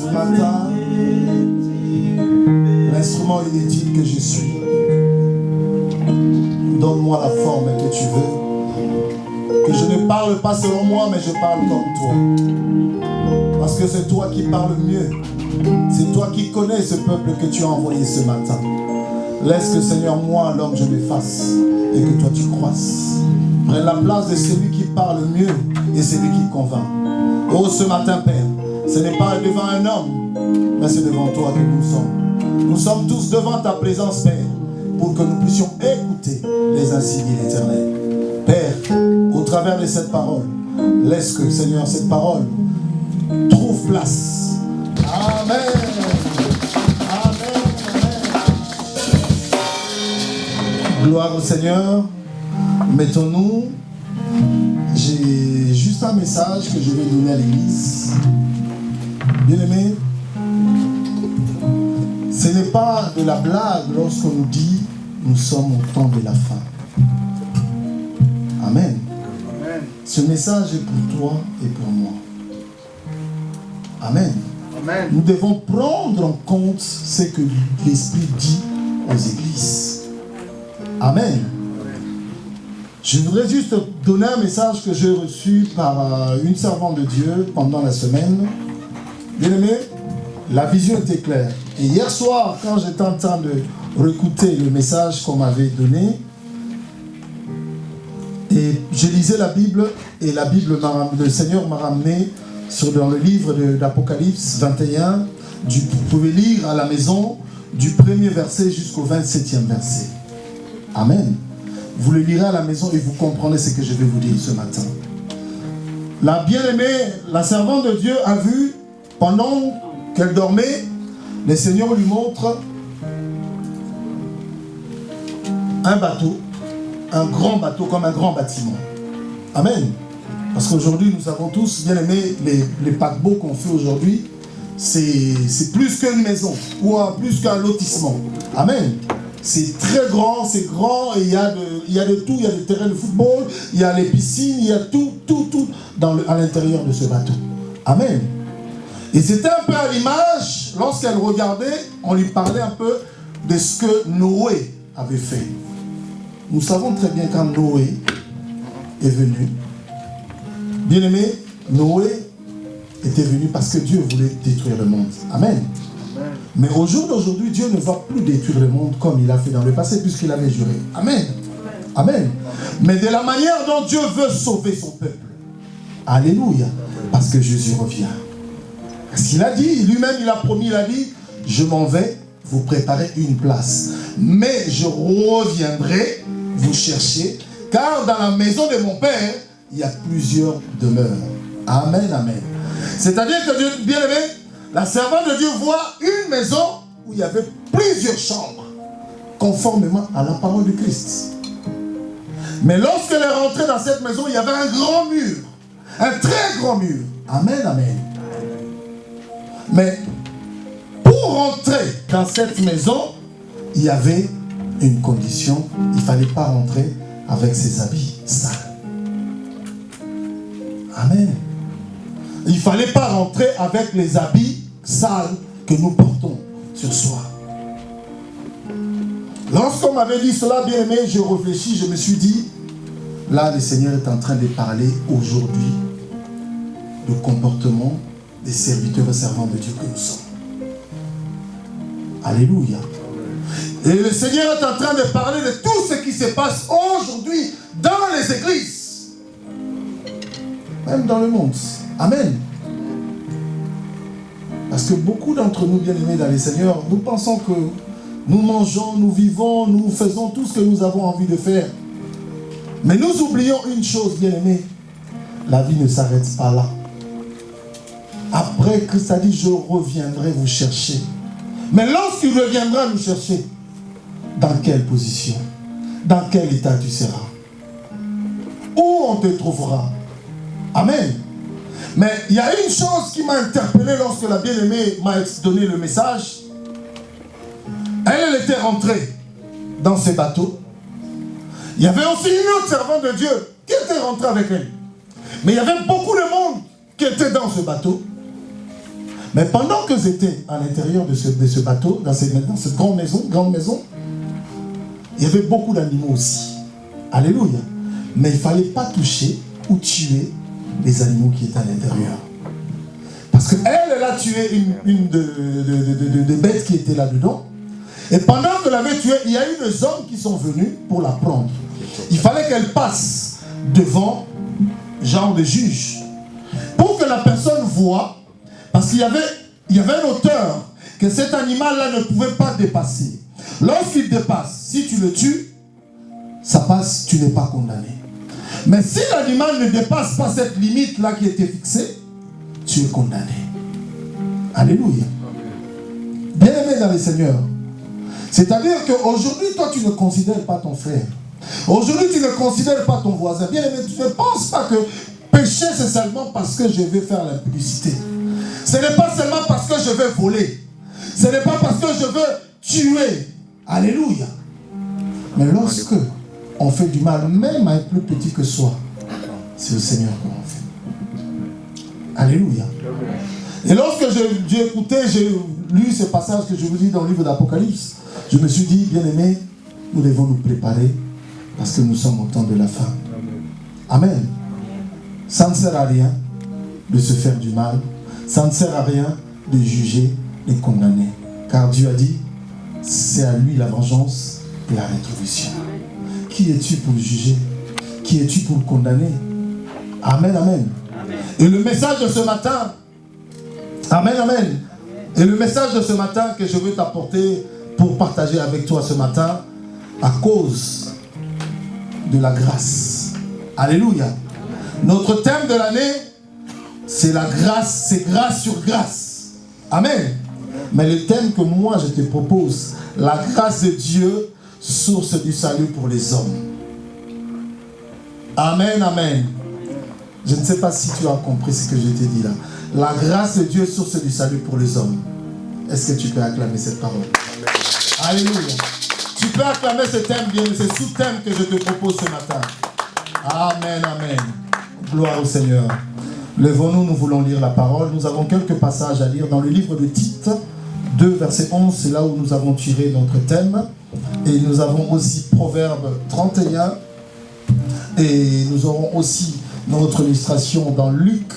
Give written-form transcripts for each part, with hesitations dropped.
Ce matin, l'instrument inutile que je suis, donne-moi la forme que tu veux. Que je ne parle pas selon moi, mais je parle comme toi. Parce que c'est toi qui parles mieux. C'est toi qui connais ce peuple que tu as envoyé ce matin. Laisse que, Seigneur, moi, l'homme, je m'efface et que toi, tu croisses. Prends la place de celui qui parle mieux et celui qui convainc. Oh, ce matin, Père, ce n'est pas devant un homme, mais c'est devant toi que nous sommes. Nous sommes tous devant ta présence, Père, pour que nous puissions écouter les insignes de l'Éternel. Père, au travers de cette parole, laisse que, Seigneur, cette parole trouve place. Amen. Amen. Amen. Gloire au Seigneur. Mettons-nous. J'ai juste un message que je vais donner à l'église. Bien-aimés, ce n'est pas de la blague lorsqu'on nous dit nous sommes au temps de la fin. Amen. Amen. Ce message est pour toi et pour moi. Amen. Amen. Nous devons prendre en compte ce que l'Esprit dit aux églises. Amen. Je voudrais juste donner un message que j'ai reçu par une servante de Dieu pendant la semaine. Bien-aimé, la vision était claire. Et hier soir, quand j'étais en train de réécouter le message qu'on m'avait donné, et je lisais la Bible, et la Bible, le Seigneur m'a ramené dans le livre d'Apocalypse 21. Vous pouvez lire à la maison du premier verset jusqu'au 27e verset. Amen. Vous le lirez à la maison et vous comprendrez ce que je vais vous dire ce matin. La bien-aimée, la servante de Dieu a vu, pendant qu'elle dormait, le Seigneur lui montre un bateau, un grand bateau comme un grand bâtiment. Amen. Parce qu'aujourd'hui, nous avons tous, bien aimé, les paquebots qu'on fait aujourd'hui, c'est plus qu'une maison ou plus qu'un lotissement. Amen. C'est très grand, c'est grand, et il y a de tout, il y a des terrains de football, il y a les piscines, il y a tout à l'intérieur de ce bateau. Amen. Et c'était un peu à l'image, lorsqu'elle regardait, on lui parlait un peu de ce que Noé avait fait. Nous savons très bien quand Noé est venu, bien-aimé, Noé était venu parce que Dieu voulait détruire le monde. Amen. Mais au jour d'aujourd'hui, Dieu ne va plus détruire le monde comme il a fait dans le passé, puisqu'il avait juré. Amen. Amen. Mais de la manière dont Dieu veut sauver son peuple. Alléluia. Parce que Jésus revient. Parce qu'il a dit, lui-même il a promis, il a dit, je m'en vais vous préparer une place. Mais je reviendrai vous chercher, car dans la maison de mon Père, il y a plusieurs demeures. Amen, amen. C'est-à-dire que Dieu, bien aimé, la servante de Dieu voit une maison où il y avait plusieurs chambres, conformément à la parole de Christ. Mais lorsqu'elle est rentrée dans cette maison, il y avait un grand mur, un très grand mur. Amen, amen. Mais pour rentrer dans cette maison, il y avait une condition, il ne fallait pas rentrer avec ses habits sales. Amen. Il ne fallait pas rentrer avec les habits sales que nous portons sur soi. Lorsqu'on m'avait dit cela, bien aimé, je réfléchis, je me suis dit, là le Seigneur est en train de parler aujourd'hui du comportement des serviteurs et servants de Dieu que nous sommes. Alléluia. Et le Seigneur est en train de parler de tout ce qui se passe aujourd'hui dans les églises. Même dans le monde. Amen. Parce que beaucoup d'entre nous, bien-aimés dans le Seigneur, nous pensons que nous mangeons, nous vivons, nous faisons tout ce que nous avons envie de faire. Mais nous oublions une chose, bien-aimés. La vie ne s'arrête pas là. Après, Christ a dit, je reviendrai vous chercher. Mais lorsqu'il reviendra nous chercher, dans quelle position? Dans quel état tu seras? Où on te trouvera? Amen. Mais il y a une chose qui m'a interpellé lorsque la bien-aimée m'a donné le message. Elle était rentrée dans ce bateau. Il y avait aussi une autre servante de Dieu qui était rentrée avec elle. Mais il y avait beaucoup de monde qui était dans ce bateau. Mais pendant que j'étais à l'intérieur de ce bateau, dans cette grande maison, il y avait beaucoup d'animaux aussi. Alléluia. Mais il ne fallait pas toucher ou tuer les animaux qui étaient à l'intérieur. Parce qu'elle a tué une des bêtes qui étaient là-dedans. Et pendant qu'elle avait tué, il y a eu des hommes qui sont venus pour la prendre. Il fallait qu'elle passe devant genre de juge. Pour que la personne voie, parce qu'il y avait une hauteur que cet animal-là ne pouvait pas dépasser. Lorsqu'il dépasse, si tu le tues, ça passe, tu n'es pas condamné. Mais si l'animal ne dépasse pas cette limite-là qui était fixée, tu es condamné. Alléluia. Bien-aimé dans le Seigneur. C'est-à-dire qu'aujourd'hui, toi, tu ne considères pas ton frère. Aujourd'hui, tu ne considères pas ton voisin. Bien-aimé, tu ne penses pas que pécher, c'est seulement parce que je vais faire la publicité. Ce n'est pas seulement parce que je vais voler. Ce n'est pas parce que je veux tuer. Alléluia. Mais lorsque on fait du mal, même à un plus petit que soi, c'est au Seigneur qu'on en fait. Alléluia. Et lorsque j'ai écouté, j'ai lu ce passage que je vous dis dans le livre d'Apocalypse, je me suis dit, bien-aimé, nous devons nous préparer parce que nous sommes au temps de la fin. Amen. Ça ne sert à rien de se faire du mal. Ça ne sert à rien de juger et condamner. Car Dieu a dit, c'est à lui la vengeance et la rétribution. Qui es-tu pour juger? Qui es-tu pour condamner? Amen, amen. Et le message de ce matin, amen, amen. Et le message de ce matin que je veux t'apporter pour partager avec toi ce matin, à cause de la grâce. Alléluia. Notre thème de l'année, c'est la grâce, c'est grâce sur grâce. Amen. Mais le thème que moi je te propose, la grâce de Dieu, source du salut pour les hommes. Amen, amen. Je ne sais pas si tu as compris ce que je t'ai dit là. La grâce de Dieu, source du salut pour les hommes. Est-ce que tu peux acclamer cette parole? Alléluia. Tu peux acclamer ce thème, bien, ce sous-thème que je te propose ce matin. Amen, amen. Gloire au Seigneur. Levons-nous, nous voulons lire la parole. Nous avons quelques passages à lire dans le livre de Tite, 2, verset 11, c'est là où nous avons tiré notre thème. Et nous avons aussi Proverbe 31. Et nous aurons aussi notre illustration dans Luc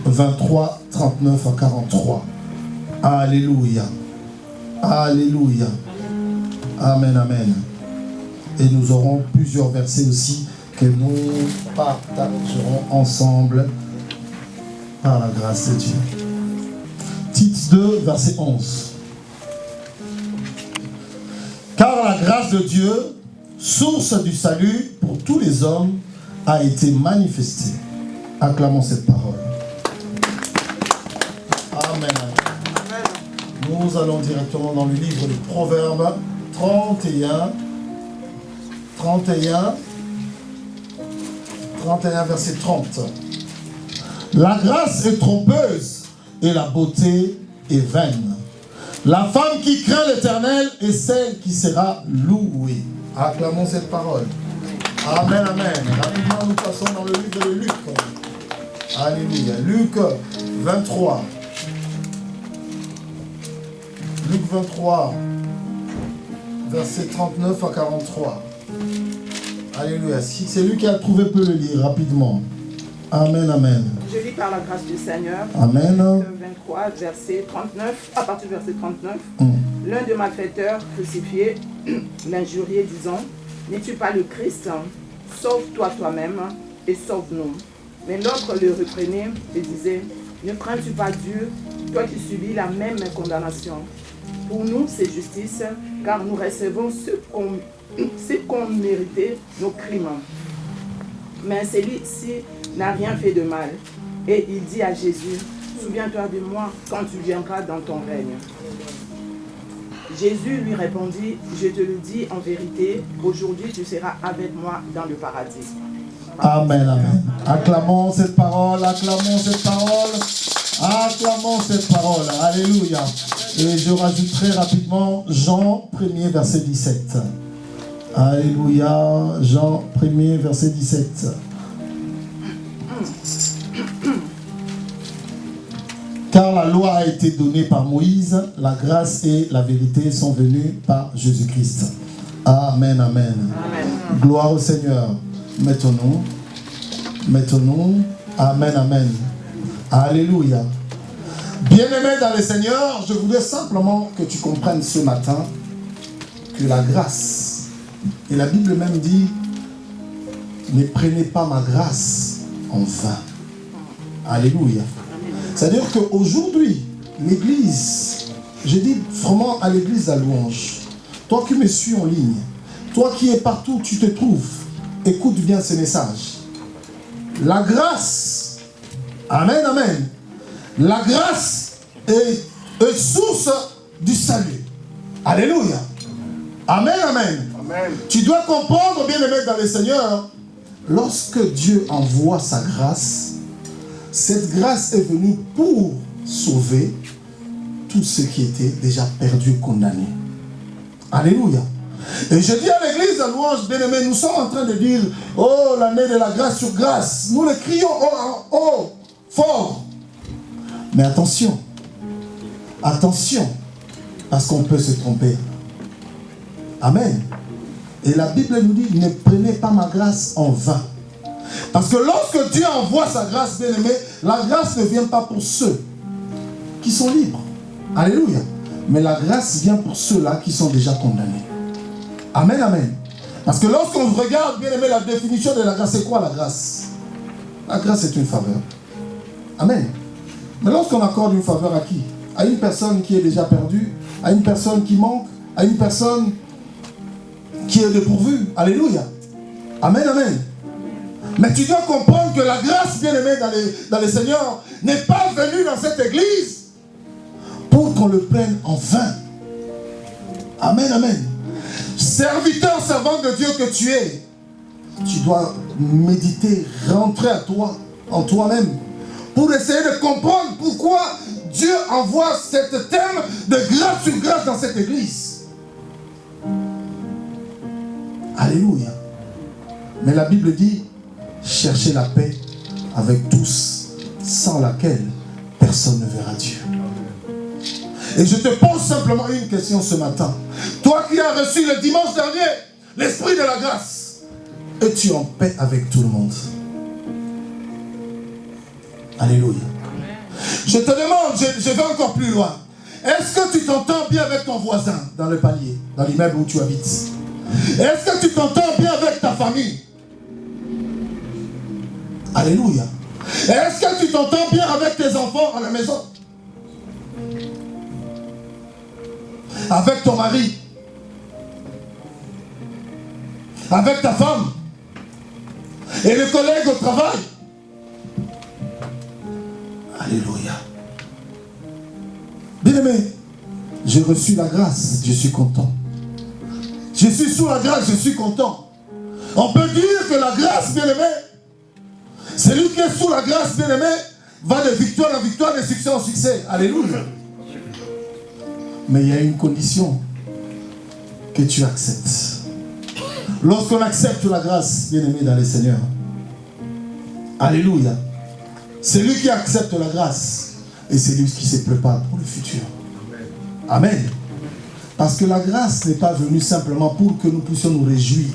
23, 39 à 43. Alléluia. Alléluia. Amen, amen. Et nous aurons plusieurs versets aussi que nous partagerons ensemble par la grâce de Dieu. Tite 2, verset 11. Car la grâce de Dieu, source du salut pour tous les hommes, a été manifestée. Acclamons cette parole. Amen. Nous allons directement dans le livre de Proverbes 31, verset 30. La grâce est trompeuse et la beauté est vaine. La femme qui craint l'Éternel est celle qui sera louée. Acclamons cette parole. Amen, amen. Rapidement, nous passons dans le livre de Luc. Alléluia. Luc 23. Luc 23, verset 39 à 43. Alléluia. Si c'est lui qui a trouvé, peut le lire rapidement. Amen, amen. Je lis par la grâce du Seigneur. Amen. Luc 23, verset 39, à partir du verset 39. L'un des malfaiteurs crucifié l'injuriait, disant, n'es-tu pas le Christ? Sauve-toi toi-même et sauve-nous. Mais l'autre le reprenait et disait, ne crains-tu pas Dieu, toi qui subis la même condamnation? Pour nous, c'est justice, car nous recevons ce qu'ont mérité nos crimes. Mais celui-ci n'a rien fait de mal. Et il dit à Jésus, souviens-toi de moi quand tu viendras dans ton règne. Jésus lui répondit, je te le dis en vérité, aujourd'hui tu seras avec moi dans le paradis. Amen, amen. Acclamons cette parole, acclamons cette parole, acclamons cette parole. Alléluia. Et je rajouterai rapidement Jean 1er, verset 17. Alléluia. Jean 1er, verset 17. Car la loi a été donnée par Moïse, la grâce et la vérité sont venues par Jésus-Christ. Amen, amen. Amen. Gloire au Seigneur. Mettons-nous. Mettons-nous. Amen, amen. Alléluia. Bien-aimé dans le Seigneur, je voudrais simplement que tu comprennes ce matin que la grâce, et la Bible même dit, ne prenez pas ma grâce en vain. Alléluia. C'est-à-dire qu'aujourd'hui, l'Église, je dis vraiment à l'Église à Louange, toi qui me suis en ligne, toi qui es partout où tu te trouves, écoute bien ce message. La grâce, amen, amen, la grâce est source du salut. Alléluia. Amen, amen. Amen. Tu dois comprendre, bien-aimé dans le Seigneur, lorsque Dieu envoie sa grâce, cette grâce est venue pour sauver tous ceux qui étaient déjà perdus, condamnés. Alléluia. Et je dis à l'église à Louange, bien-aimé, nous sommes en train de dire, oh, l'année de la grâce sur grâce. Nous le crions oh, fort. Mais attention, attention, parce qu'on peut se tromper. Amen. Et la Bible nous dit, ne prenez pas ma grâce en vain. Parce que lorsque Dieu envoie sa grâce, bien-aimé, la grâce ne vient pas pour ceux qui sont libres. Alléluia. Mais la grâce vient pour ceux-là qui sont déjà condamnés. Amen, amen. Parce que lorsqu'on regarde, bien-aimé, la définition de la grâce, c'est quoi la grâce? La grâce est une faveur. Amen. Mais lorsqu'on accorde une faveur à qui? À une personne qui est déjà perdue, à une personne qui manque, à une personne qui est dépourvue. Alléluia. Amen, amen. Mais tu dois comprendre que la grâce, bien-aimée dans le Seigneur, n'est pas venue dans cette église pour qu'on le prenne en vain. Amen, amen. Serviteur, servant de Dieu que tu es, tu dois méditer, rentrer à toi, en toi-même, pour essayer de comprendre pourquoi Dieu envoie cette thème de grâce sur grâce dans cette église. Alléluia. Mais la Bible dit, cherchez la paix avec tous, sans laquelle personne ne verra Dieu. Et je te pose simplement une question ce matin. Toi qui as reçu le dimanche dernier l'esprit de la grâce, es-tu en paix avec tout le monde? Alléluia. Je te demande, je vais encore plus loin. Est-ce que tu t'entends bien avec ton voisin dans le palier, dans l'immeuble où tu habites? Est-ce que tu t'entends bien avec ta famille? Alléluia. Est-ce que tu t'entends bien avec tes enfants à la maison? Avec ton mari? Avec ta femme? Et les collègues au travail? Alléluia. Bien-aimé, j'ai reçu la grâce, je suis content. Je suis sous la grâce, je suis content. On peut dire que la grâce, bien-aimé, celui qui est sous la grâce, bien-aimé, va de victoire en victoire, de succès en succès. Alléluia. Mais il y a une condition que tu acceptes. Lorsqu'on accepte la grâce, bien-aimé dans le Seigneur, alléluia, c'est lui qui accepte la grâce et c'est lui qui se prépare pour le futur. Amen. Parce que la grâce n'est pas venue simplement pour que nous puissions nous réjouir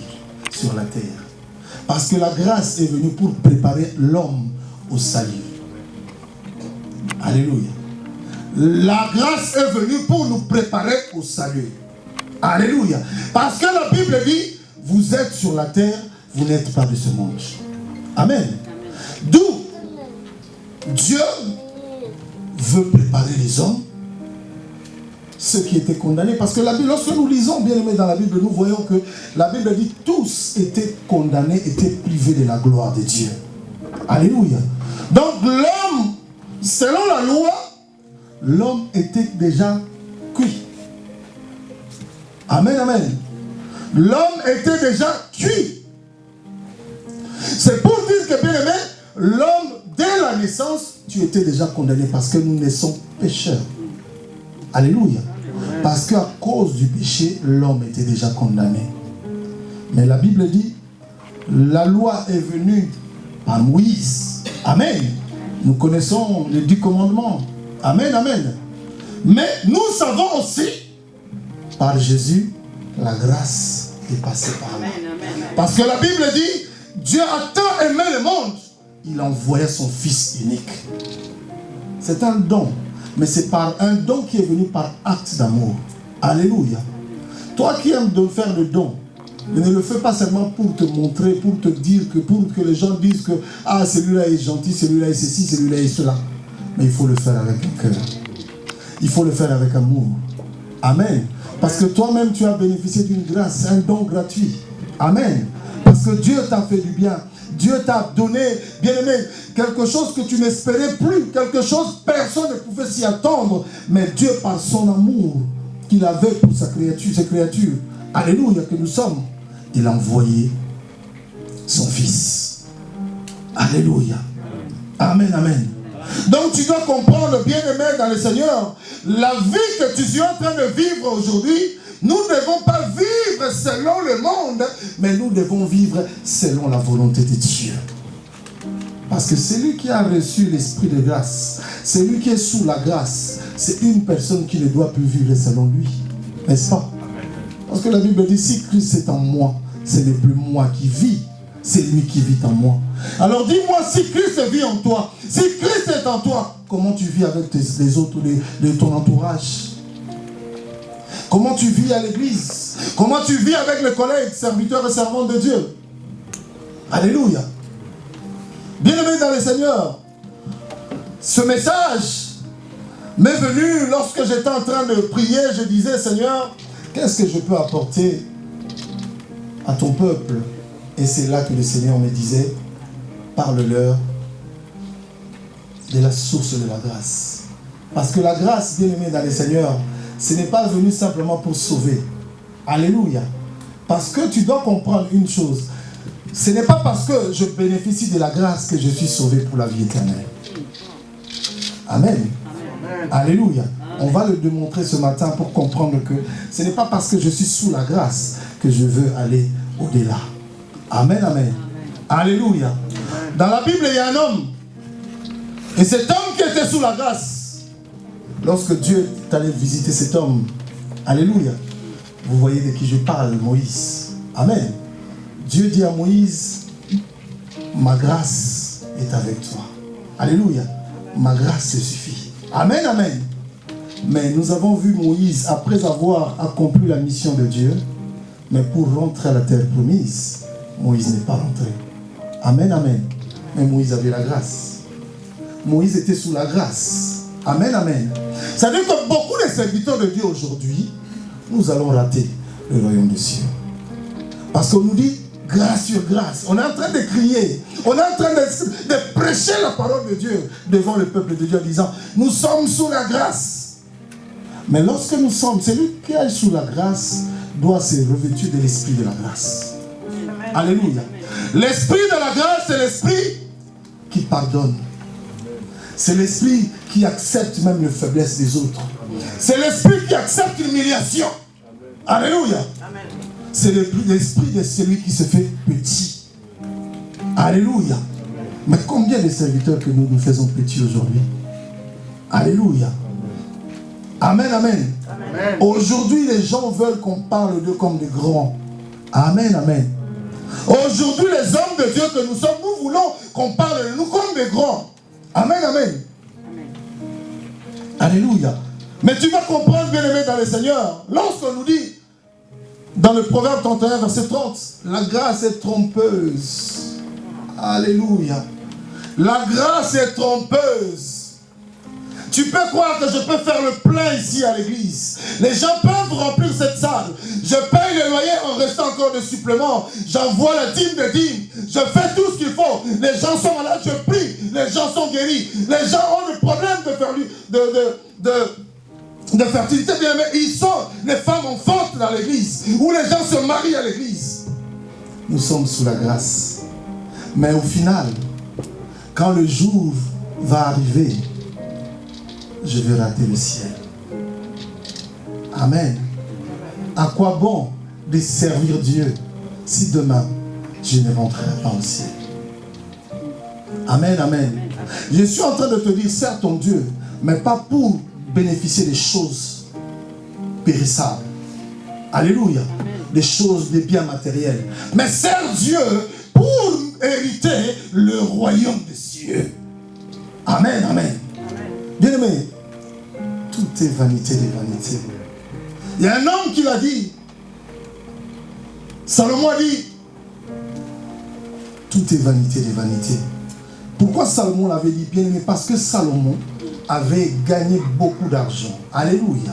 sur la terre. Parce que la grâce est venue pour préparer l'homme au salut. Alléluia. La grâce est venue pour nous préparer au salut. Alléluia. Parce que la Bible dit, vous êtes sur la terre, vous n'êtes pas de ce monde. Amen. D'où Dieu veut préparer les hommes, ceux qui étaient condamnés. Parce que la Bible, lorsque nous lisons, bien aimé dans la Bible, nous voyons que la Bible dit tous étaient condamnés, étaient privés de la gloire de Dieu. Alléluia. Donc l'homme, selon la loi, l'homme était déjà cuit. Amen, amen. L'homme était déjà cuit. C'est pour dire que, bien aimé, l'homme, dès la naissance, tu étais déjà condamné parce que nous naissons pécheurs. Alléluia. Parce qu'à cause du péché, l'homme était déjà condamné. Mais la Bible dit, la loi est venue par Moïse. Amen. Nous connaissons les 10 commandements. Amen, amen. Mais nous savons aussi, par Jésus, la grâce est passée par là. Parce que la Bible dit, Dieu a tant aimé le monde, il envoya son Fils unique. C'est un don, mais c'est par un don qui est venu par acte d'amour. Alléluia. Toi qui aimes de faire le don, ne le fais pas seulement pour te montrer, pour te dire que, pour que les gens disent que ah, celui-là est gentil, celui-là est ceci, celui-là est cela. Mais il faut le faire avec un cœur. Il faut le faire avec amour. Amen. Parce que toi-même, tu as bénéficié d'une grâce, un don gratuit. Amen. Parce que Dieu t'a fait du bien. Dieu t'a donné, bien-aimé, quelque chose que tu n'espérais plus, quelque chose, personne ne pouvait s'y attendre. Mais Dieu, par son amour qu'il avait pour sa créature, ses créatures, alléluia, que nous sommes, il a envoyé son Fils. Alléluia. Amen, amen. Donc tu dois comprendre, bien-aimé dans le Seigneur, la vie que tu es en train de vivre aujourd'hui, nous ne devons pas vivre selon le monde, mais nous devons vivre selon la volonté de Dieu. Parce que celui qui a reçu l'esprit de grâce, celui qui est sous la grâce, c'est une personne qui ne doit plus vivre selon lui. N'est-ce pas? Parce que la Bible dit, si Christ est en moi, ce n'est plus moi qui vis, c'est lui qui vit en moi. Alors dis-moi, si Christ vit en toi, si Christ est en toi, comment tu vis avec les autres, ton entourage? Comment tu vis à l'église? Comment tu vis avec les collègues, serviteurs et servantes de Dieu? Alléluia. Bien-aimé dans le Seigneur, ce message m'est venu lorsque j'étais en train de prier. Je disais, Seigneur, qu'est-ce que je peux apporter à ton peuple? Et c'est là que le Seigneur me disait, parle-leur de la source de la grâce. Parce que la grâce, bien-aimé dans le Seigneur, ce n'est pas venu simplement pour sauver. Alléluia. Parce que tu dois comprendre une chose. Ce n'est pas parce que je bénéficie de la grâce que je suis sauvé pour la vie éternelle. Amen. Amen. Alléluia. On va le démontrer ce matin pour comprendre que ce n'est pas parce que je suis sous la grâce que je veux aller au-delà. Amen, amen. Alléluia. Dans la Bible, il y a un homme. Et cet homme qui était sous la grâce, lorsque Dieu est allé visiter cet homme, alléluia, vous voyez de qui je parle, Moïse. Amen. Dieu dit à Moïse, ma grâce est avec toi. Alléluia. Ma grâce te suffit. Amen, amen. Mais nous avons vu Moïse, après avoir accompli la mission de Dieu, mais pour rentrer à la terre promise, Moïse n'est pas rentré. Amen, amen. Mais Moïse avait la grâce. Moïse était sous la grâce. Amen, amen. Ça veut dire que beaucoup de serviteurs de Dieu aujourd'hui, nous allons rater le royaume des cieux. Parce qu'on nous dit grâce sur grâce. On est en train de crier. On est en train de prêcher la parole de Dieu devant le peuple de Dieu en disant, nous sommes sous la grâce. Mais lorsque nous sommes, celui qui est sous la grâce doit se revêtir de l'esprit de la grâce. Amen. Alléluia. L'esprit de la grâce, c'est l'esprit qui pardonne. C'est l'esprit qui accepte même les faiblesses des autres. C'est l'esprit qui accepte l'humiliation. Alléluia. Amen. C'est l'esprit de celui qui se fait petit. Alléluia. Mais combien de serviteurs que nous faisons petits aujourd'hui? Alléluia. Amen, amen. Amen. Aujourd'hui, les gens veulent qu'on parle d'eux comme des grands. Amen, amen. Aujourd'hui, les hommes de Dieu que nous sommes, nous voulons qu'on parle de nous comme des grands. Amen, amen. Amen. Alléluia. Mais tu vas comprendre, bien-aimé dans le Seigneur, lorsqu'on nous dit, dans le Proverbe 31, verset 30, la grâce est trompeuse. Alléluia. La grâce est trompeuse. Tu peux croire que je peux faire le plein ici à l'église. Les gens peuvent remplir cette salle. Je paye le loyer en restant encore de supplément. J'envoie la dîme de dîme. Je fais tout ce qu'il faut. Les gens sont malades, je prie. Les gens sont guéris. Les gens ont des problèmes de fertilité. Bien, mais ils sont les femmes enfantes dans l'église. Où les gens se marient à l'église. Nous sommes sous la grâce. Mais au final, quand le jour va arriver, je vais rater le ciel. Amen. À quoi bon de servir Dieu si demain je ne rentrerai pas au ciel? Amen, amen. Je suis en train de te dire, sers ton Dieu, mais pas pour bénéficier des choses périssables. Alléluia. Des choses, des biens matériels. Mais sers Dieu pour hériter le royaume des cieux. Amen, amen. Bien-aimé, tout est vanité des vanités. Il y a un homme qui l'a dit. Salomon a dit, tout est vanité des vanités. Pourquoi Salomon l'avait dit, bien-aimé? Parce que Salomon avait gagné beaucoup d'argent. Alléluia.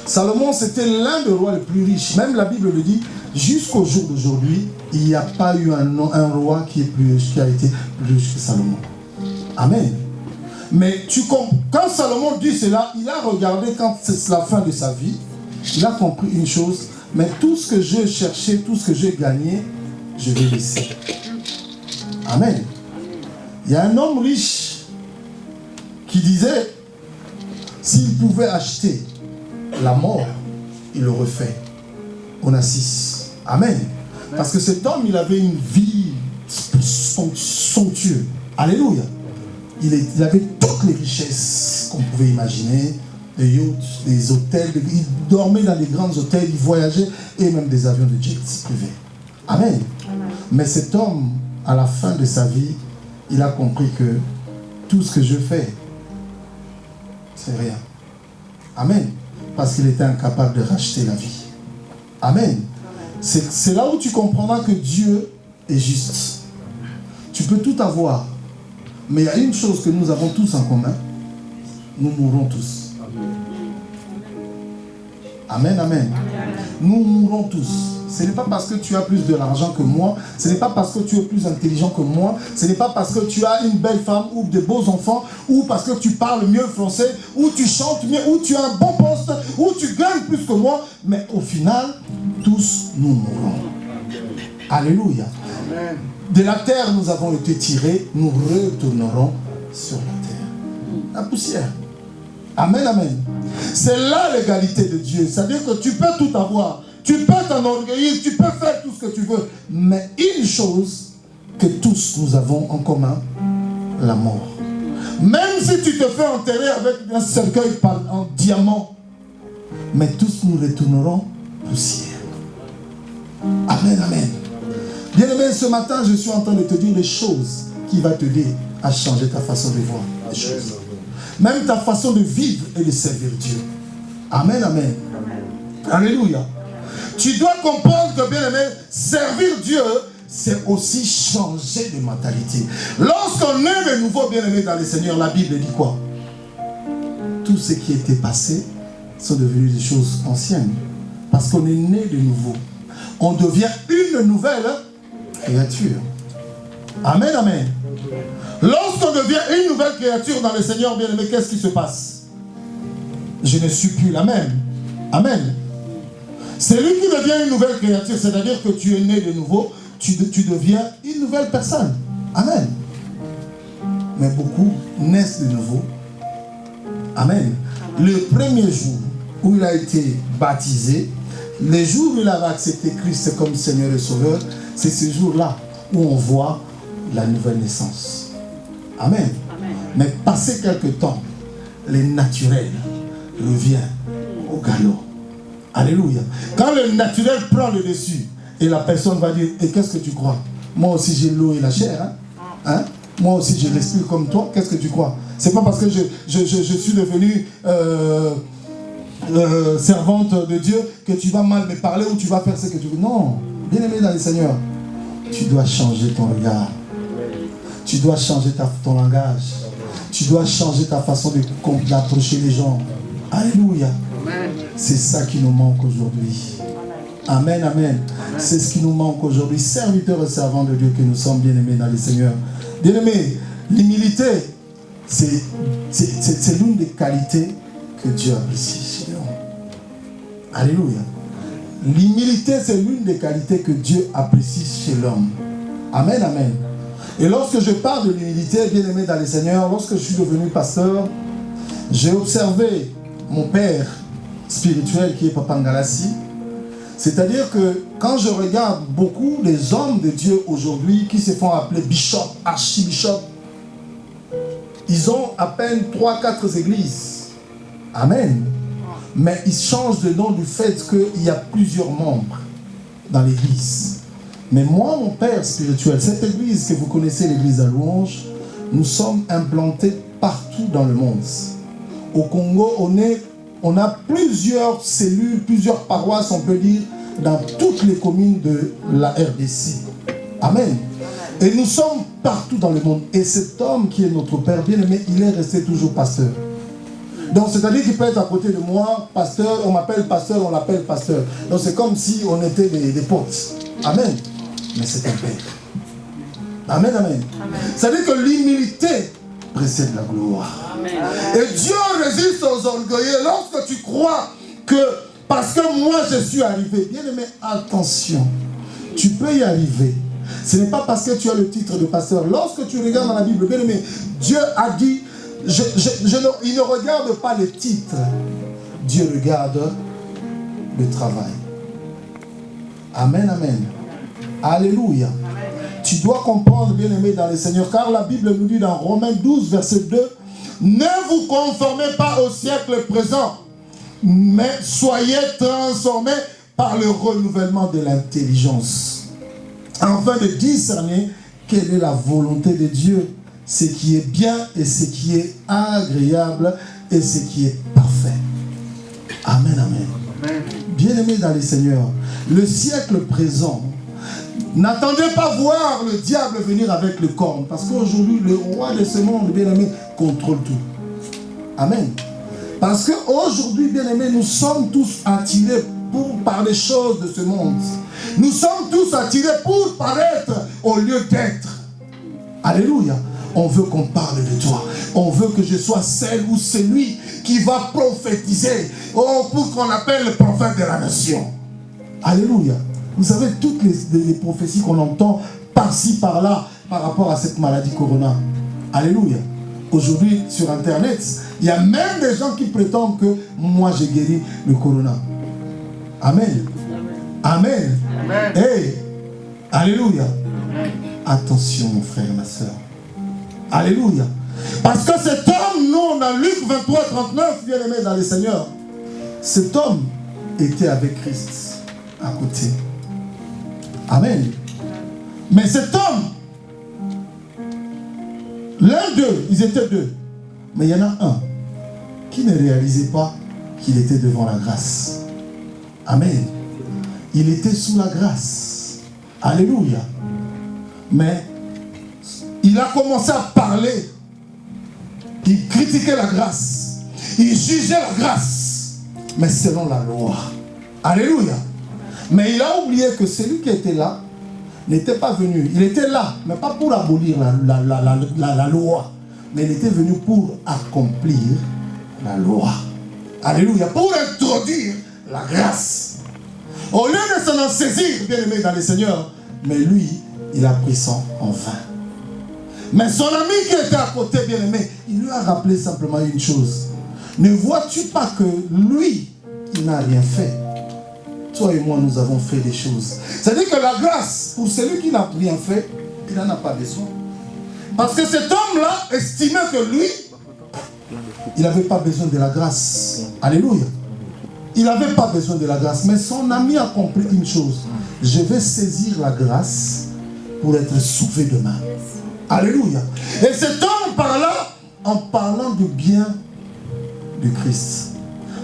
Salomon, c'était l'un des rois les plus riches. Même la Bible le dit, jusqu'au jour d'aujourd'hui, il n'y a pas eu un roi qui est plus riche, qui a été plus riche que Salomon. Amen. Mais quand Salomon dit cela, il a regardé quand c'est la fin de sa vie, il a compris une chose, mais tout ce que j'ai cherché, tout ce que j'ai gagné, je vais laisser. Amen. Il y a un homme riche qui disait, s'il pouvait acheter la mort, il le refait. On assiste. Amen. Parce que cet homme, il avait une vie somptueuse. Alléluia. Il avait toutes les richesses qu'on pouvait imaginer, des yachts, des hôtels, il dormait dans des grands hôtels, il voyageait, et même des avions de jet privés. Amen. Mais cet homme, à la fin de sa vie, il a compris que tout ce que je fais, c'est rien. Amen. Parce qu'il était incapable de racheter la vie. Amen. C'est là où tu comprendras que Dieu est juste. Tu peux tout avoir. Mais il y a une chose que nous avons tous en commun. Nous mourrons tous. Amen, amen. Nous mourrons tous. Ce n'est pas parce que tu as plus de l'argent que moi. Ce n'est pas parce que tu es plus intelligent que moi. Ce n'est pas parce que tu as une belle femme ou de beaux enfants. Ou parce que tu parles mieux français. Ou tu chantes mieux. Ou tu as un bon poste. Ou tu gagnes plus que moi. Mais au final, tous nous mourrons. Alléluia. Amen. De la terre, nous avons été tirés. Nous retournerons sur la terre. La poussière. Amen, amen. C'est là l'égalité de Dieu. C'est-à-dire que tu peux tout avoir. Tu peux t'enorgueillir, tu peux faire tout ce que tu veux. Mais une chose que tous nous avons en commun, la mort. Même si tu te fais enterrer avec un cercueil en diamant, mais tous nous retournerons poussière. Amen, amen. Bien-aimé, ce matin, je suis en train de te dire des choses qui vont t'aider à changer ta façon de voir les choses. Même ta façon de vivre et de servir Dieu. Amen, amen. Alléluia. Tu dois comprendre que, bien-aimé, servir Dieu, c'est aussi changer de mentalité. Lorsqu'on est de nouveau, bien-aimé, dans le Seigneur, la Bible dit quoi? Tout ce qui était passé sont devenus des choses anciennes. Parce qu'on est né de nouveau. On devient une nouvelle créature. Amen, amen. Lorsqu'on devient une nouvelle créature dans le Seigneur, bien-aimé, qu'est-ce qui se passe? Je ne suis plus la même. Amen. C'est lui qui devient une nouvelle créature, c'est-à-dire que tu es né de nouveau, tu deviens une nouvelle personne. Amen. Mais beaucoup naissent de nouveau. Amen. Le premier jour où il a été baptisé, le jour où il avait accepté Christ comme Seigneur et Sauveur, c'est ce jour-là où on voit la nouvelle naissance. Amen. Amen. Mais passé quelque temps, le naturel revient au galop. Alléluia. Quand le naturel prend le dessus, et la personne va dire, et qu'est-ce que tu crois? Moi aussi j'ai l'eau et la chair. Hein? Hein? Moi aussi je respire comme toi. Qu'est-ce que tu crois? C'est pas parce que je suis devenu servante de Dieu que tu vas mal me parler ou tu vas faire ce que tu veux. Non. Bien aimé dans le Seigneur, tu dois changer ton regard. Tu dois changer ton langage. Tu dois changer ta façon d'approcher les gens. Alléluia. C'est ça qui nous manque aujourd'hui. Amen, amen. C'est ce qui nous manque aujourd'hui. Serviteurs et servants de Dieu que nous sommes, bien-aimés dans le Seigneur. Bien-aimés, l'humilité, c'est l'une des qualités que Dieu apprécie chez l'homme. Alléluia. L'humilité, c'est l'une des qualités que Dieu apprécie chez l'homme. Amen, amen. Et lorsque je parle de l'humilité, bien-aimé dans le Seigneur, lorsque je suis devenu pasteur, j'ai observé mon père spirituel qui est Papa Ngalassi. C'est-à-dire que quand je regarde beaucoup des hommes de Dieu aujourd'hui qui se font appeler bishop, archibishop, ils ont à peine 3-4 églises. Amen. Mais ils changent de nom du fait qu'il y a plusieurs membres dans l'église. Mais moi, mon père spirituel, cette église que vous connaissez, l'église à Louange, nous sommes implantés partout dans le monde. Au Congo, on a plusieurs cellules, plusieurs paroisses, on peut dire, dans toutes les communes de la RDC. Amen. Et nous sommes partout dans le monde. Et cet homme qui est notre père bien-aimé, il est resté toujours pasteur. Donc c'est-à-dire qu'il peut être à côté de moi, pasteur, on m'appelle pasteur, on l'appelle pasteur. Donc c'est comme si on était des potes. Amen. Mais c'est un père. Amen, amen. C'est-à-dire que l'humilité précède la gloire. Amen. Et Dieu résiste aux orgueilleux. Lorsque tu crois que, parce que moi je suis arrivé, bien aimé, attention, tu peux y arriver. Ce n'est pas parce que tu as le titre de pasteur. Lorsque tu regardes dans la Bible, bien aimé, Dieu a dit, il ne regarde pas les titres. Dieu regarde le travail. Amen, amen. Alléluia. Amen. Tu dois comprendre, bien aimé, dans le Seigneur, car la Bible nous dit dans Romains 12, verset 2, ne vous conformez pas au siècle présent, mais soyez transformés par le renouvellement de l'intelligence, afin de discerner quelle est la volonté de Dieu, ce qui est bien et ce qui est agréable et ce qui est parfait. Amen, amen. Amen. Bien-aimés dans le Seigneur, le siècle présent, n'attendez pas voir le diable venir avec le corne, parce qu'aujourd'hui, le roi de ce monde, bien-aimé, contrôle tout. Amen. Parce qu'aujourd'hui, bien-aimés, nous sommes tous attirés par les choses de ce monde. Nous sommes tous attirés pour paraître au lieu d'être. Alléluia. On veut qu'on parle de toi. On veut que je sois celle ou celui qui va prophétiser. Oh, pour qu'on appelle le prophète de la nation. Alléluia. Vous savez, toutes les prophéties qu'on entend par-ci, par-là, par rapport à cette maladie corona. Alléluia. Aujourd'hui, sur Internet, il y a même des gens qui prétendent que moi, j'ai guéri le corona. Amen. Amen. Amen. Hey. Alléluia. Amen. Attention, mon frère et ma soeur. Alléluia. Parce que cet homme, nous, dans Luc 23, 39, bien aimé dans le Seigneur, cet homme était avec Christ à côté. Amen. Mais cet homme, l'un d'eux, ils étaient deux, mais il y en a un qui ne réalisait pas qu'il était devant la grâce. Amen. Il était sous la grâce. Alléluia. Mais il a commencé à parler. Il critiquait la grâce. Il jugeait la grâce. Mais selon la loi. Alléluia. Mais il a oublié que celui qui était là n'était pas venu. Il était là, mais pas pour abolir la loi. Mais il était venu pour accomplir la loi. Alléluia. Pour introduire la grâce. Au lieu de s'en saisir, bien aimé dans le Seigneur, mais lui, il a pris ça en vain. Mais son ami qui était à côté, bien aimé, il lui a rappelé simplement une chose. Ne vois-tu pas que lui, il n'a rien fait? Toi et moi, nous avons fait des choses. C'est-à-dire que la grâce, pour celui qui n'a rien fait, il n'en a pas besoin. Parce que cet homme-là estimait que lui, il n'avait pas besoin de la grâce. Alléluia. Il n'avait pas besoin de la grâce. Mais son ami a compris une chose. Je vais saisir la grâce pour être sauvé demain. Alléluia. Et cet homme parla en parlant du bien du Christ.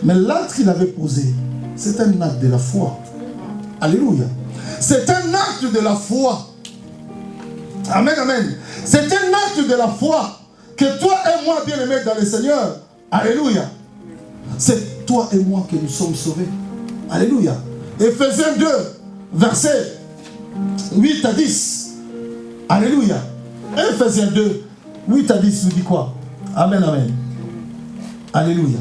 Mais l'acte qu'il avait posé, c'est un acte de la foi. Alléluia. C'est un acte de la foi. Amen, amen. C'est un acte de la foi que toi et moi, bien-aimés dans le Seigneur. Alléluia. C'est toi et moi que nous sommes sauvés. Alléluia. Ephésiens 2, versets 8 à 10. Alléluia. Ephésiens 2, 8 à 10 nous dit quoi? Amen, amen. Alléluia.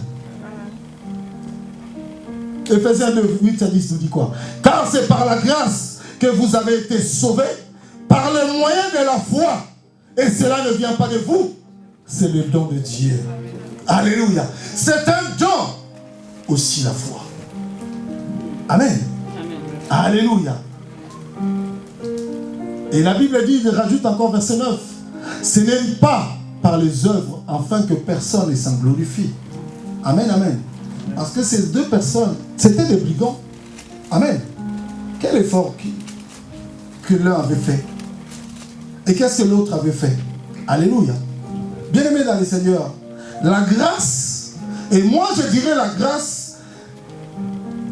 Ephésiens 2, 8 à 10 nous dit quoi? Car c'est par la grâce que vous avez été sauvés, par le moyen de la foi. Et cela ne vient pas de vous, c'est le don de Dieu. Alléluia. C'est un don aussi la foi. Amen. Amen. Alléluia. Et la Bible dit, il rajoute encore verset 9. Ce n'est pas par les œuvres, afin que personne ne s'en glorifie. Amen, amen. Parce que ces deux personnes, c'était des brigands. Amen. Quel effort que l'un avait fait. Et qu'est-ce que l'autre avait fait? Alléluia. Bien-aimés dans le Seigneur, la grâce, et moi je dirais la grâce,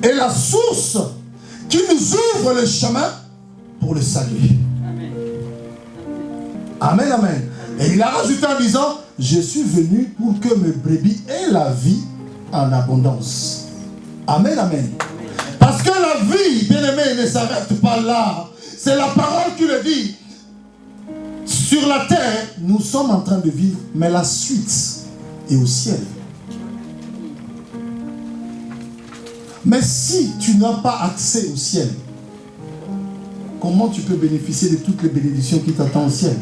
est la source qui nous ouvre le chemin pour le salut. Amen, amen. Et il a rajouté en disant, je suis venu pour que mes brebis aient la vie en abondance. Amen, amen. Parce que la vie, bien-aimé, ne s'arrête pas là. C'est la parole qui le dit. Sur la terre, nous sommes en train de vivre, mais la suite est au ciel. Mais si tu n'as pas accès au ciel, comment tu peux bénéficier de toutes les bénédictions qui t'attendent au ciel?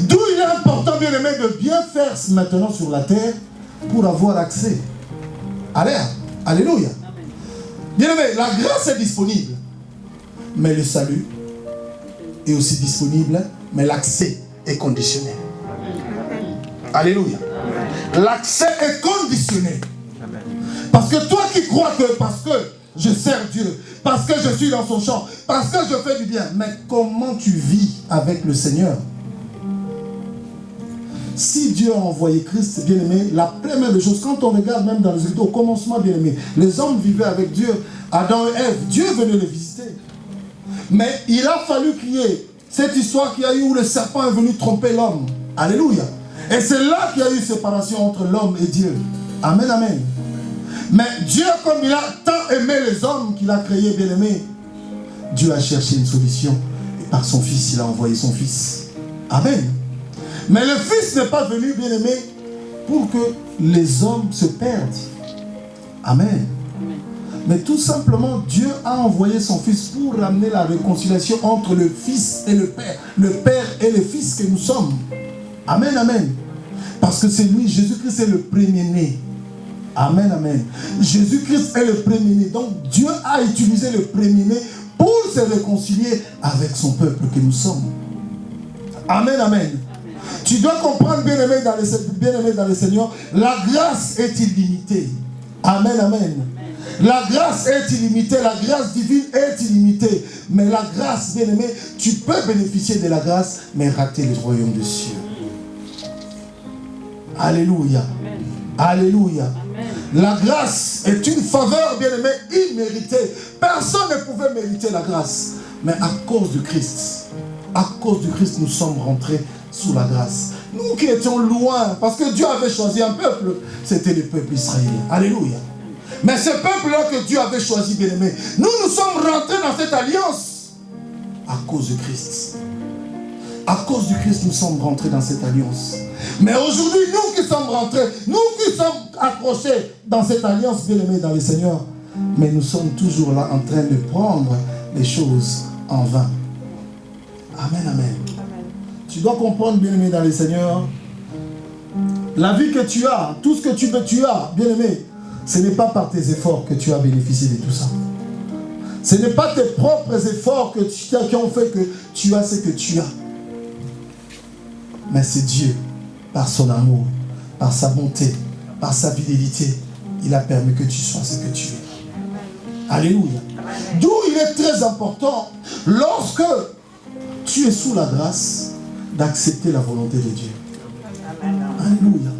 D'où il est important, bien-aimé, de bien faire maintenant sur la terre pour avoir accès. Allez, alléluia. Bien-aimé, la grâce est disponible, mais le salut est aussi disponible, mais l'accès est conditionnel. Alléluia. L'accès est conditionné. Parce que toi qui crois que parce que je sers Dieu, parce que je suis dans son champ, parce que je fais du bien, mais comment tu vis avec le Seigneur? Si Dieu a envoyé Christ, bien-aimé, la première des choses, quand on regarde même dans les Écritures, au commencement, bien-aimé, les hommes vivaient avec Dieu, Adam et Ève, Dieu venait les visiter. Mais il a fallu qu'il y ait cette histoire qu'il y a eu où le serpent est venu tromper l'homme. Alléluia. Et c'est là qu'il y a eu séparation entre l'homme et Dieu. Amen, amen. Mais Dieu, comme il a tant aimé les hommes qu'il a créés, bien-aimé, Dieu a cherché une solution. Et par son Fils, il a envoyé son Fils. Amen. Mais le Fils n'est pas venu, bien-aimé, pour que les hommes se perdent. Amen. Mais tout simplement, Dieu a envoyé son Fils pour ramener la réconciliation entre le Fils et le Père et le Fils que nous sommes. Amen, amen. Parce que c'est lui, Jésus-Christ est le premier-né. Amen, amen. Jésus-Christ est le premier-né. Donc Dieu a utilisé le premier-né pour se réconcilier avec son peuple que nous sommes. Amen, amen. Tu dois comprendre, bien-aimé dans le Seigneur, la grâce est illimitée. Amen, amen. La grâce est illimitée, la grâce divine est illimitée. Mais la grâce, bien-aimé, tu peux bénéficier de la grâce, mais rater le royaume des cieux. Alléluia. Amen. Alléluia. Amen. La grâce est une faveur, bien-aimé, imméritée. Personne ne pouvait mériter la grâce. Mais à cause de Christ, nous sommes rentrés sous la grâce. Nous qui étions loin, parce que Dieu avait choisi un peuple, c'était le peuple israélien. Alléluia. Mais ce peuple-là que Dieu avait choisi, bien-aimé, nous sommes rentrés dans cette alliance à cause de Christ. À cause du Christ, nous sommes rentrés dans cette alliance. Mais aujourd'hui, nous qui sommes rentrés, nous qui sommes accrochés dans cette alliance, bien-aimé dans le Seigneur, mais nous sommes toujours là en train de prendre les choses en vain. Amen, amen. Tu dois comprendre, bien-aimé dans le Seigneur, la vie que tu as, tout ce que tu as, bien-aimé, ce n'est pas par tes efforts que tu as bénéficié de tout ça. Ce n'est pas tes propres efforts qui ont fait que tu as ce que tu as. Mais c'est Dieu, par son amour, par sa bonté, par sa fidélité, il a permis que tu sois ce que tu es. Alléluia. D'où il est très important, lorsque tu es sous la grâce, d'accepter la volonté de Dieu. Alléluia.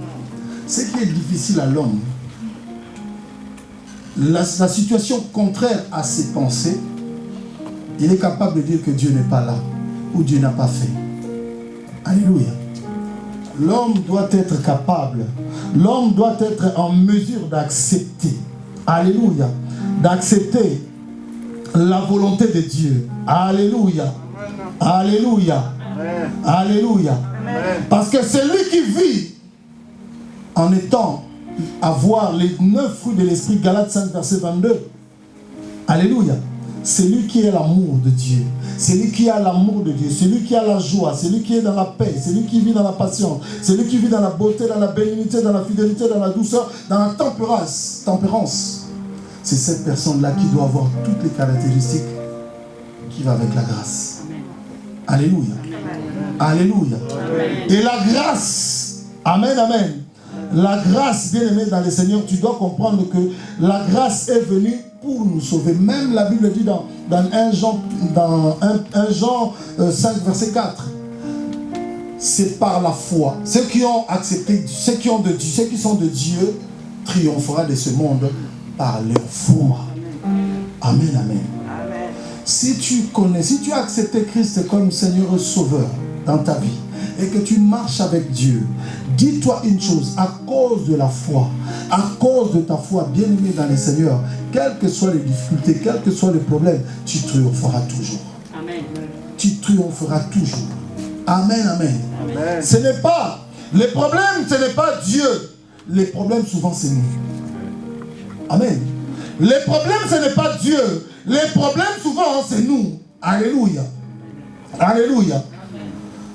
Ce qui est difficile à l'homme, la situation contraire à ses pensées, il est capable de dire que Dieu n'est pas là, ou Dieu n'a pas fait. Alléluia. L'homme doit être capable, l'homme doit être en mesure d'accepter, alléluia, d'accepter la volonté de Dieu. Alléluia. Alléluia. Alléluia. Parce que c'est lui qui vit en étant avoir les 9 fruits de l'esprit, Galates 5, verset 22. Alléluia. C'est lui qui est l'amour de Dieu. C'est lui qui a l'amour de Dieu. C'est lui qui a la joie. C'est lui qui est dans la paix. C'est lui qui vit dans la patience. C'est lui qui vit dans la beauté, dans la bénignité, dans la fidélité, dans la douceur, dans la tempérance. C'est cette personne-là qui doit avoir toutes les caractéristiques qui vont avec la grâce. Alléluia. Alléluia. Et la grâce, amen, amen. La grâce, bien aimé dans le Seigneur, tu dois comprendre que la grâce est venue pour nous sauver. Même la Bible dit dans 1 Jean 5, verset 4. C'est par la foi. Ceux qui ont accepté, ceux qui sont de Dieu, triomphera de ce monde par leur foi. Amen, amen. Si tu as accepté Christ comme Seigneur et Sauveur dans ta vie et que tu marches avec Dieu, dis-toi une chose, à cause de la foi, à cause de ta foi, bien-aimé dans le Seigneur, quelles que soient les difficultés, quels que soient les problèmes, tu triompheras toujours. Amen. Tu triompheras toujours. Amen, amen. Amen. Ce n'est pas, les problèmes, ce n'est pas Dieu. Les problèmes, souvent, c'est nous. Amen. Les problèmes, ce n'est pas Dieu. Les problèmes, souvent, c'est nous. Alléluia. Alléluia.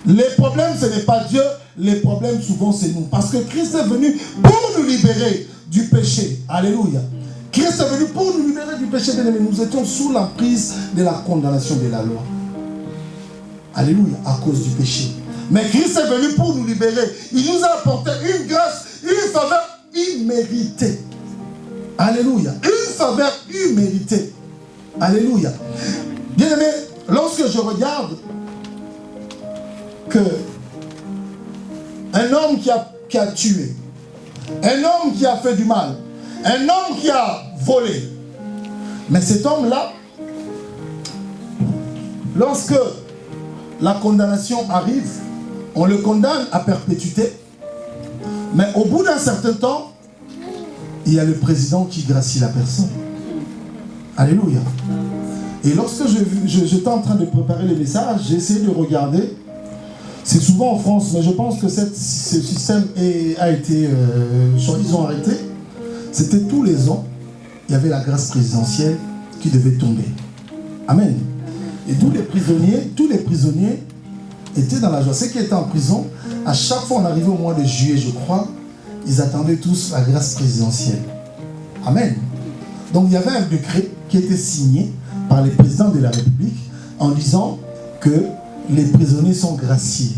Les problèmes, ce n'est pas Dieu. Les problèmes, souvent, c'est nous. Parce que Christ est venu pour nous libérer du péché. Alléluia. Christ est venu pour nous libérer du péché. Nous étions sous l'emprise de la condamnation de la loi. Alléluia. À cause du péché. Mais Christ est venu pour nous libérer. Il nous a apporté une grâce, une faveur imméritée. Alléluia. Une faveur imméritée. Alléluia. Bien aimé, lorsque je regarde que un homme qui a tué, un homme qui a fait du mal, un homme qui a volé, mais cet homme-là, lorsque la condamnation arrive, on le condamne à perpétuité, mais au bout d'un certain temps, il y a le président qui gracie la personne. Alléluia. Et lorsque j'étais en train de préparer les messages, j'ai essayé de regarder. C'est souvent en France, mais je pense que ce système a été, ils ont arrêté. C'était tous les ans, il y avait la grâce présidentielle qui devait tomber. Amen. Et tous les prisonniers étaient dans la joie. Ceux qui étaient en prison, à chaque fois on arrivait au mois de juillet, je crois, ils attendaient tous la grâce présidentielle. Amen. Donc il y avait un décret qui était signé par les présidents de la République en disant que les prisonniers sont graciés.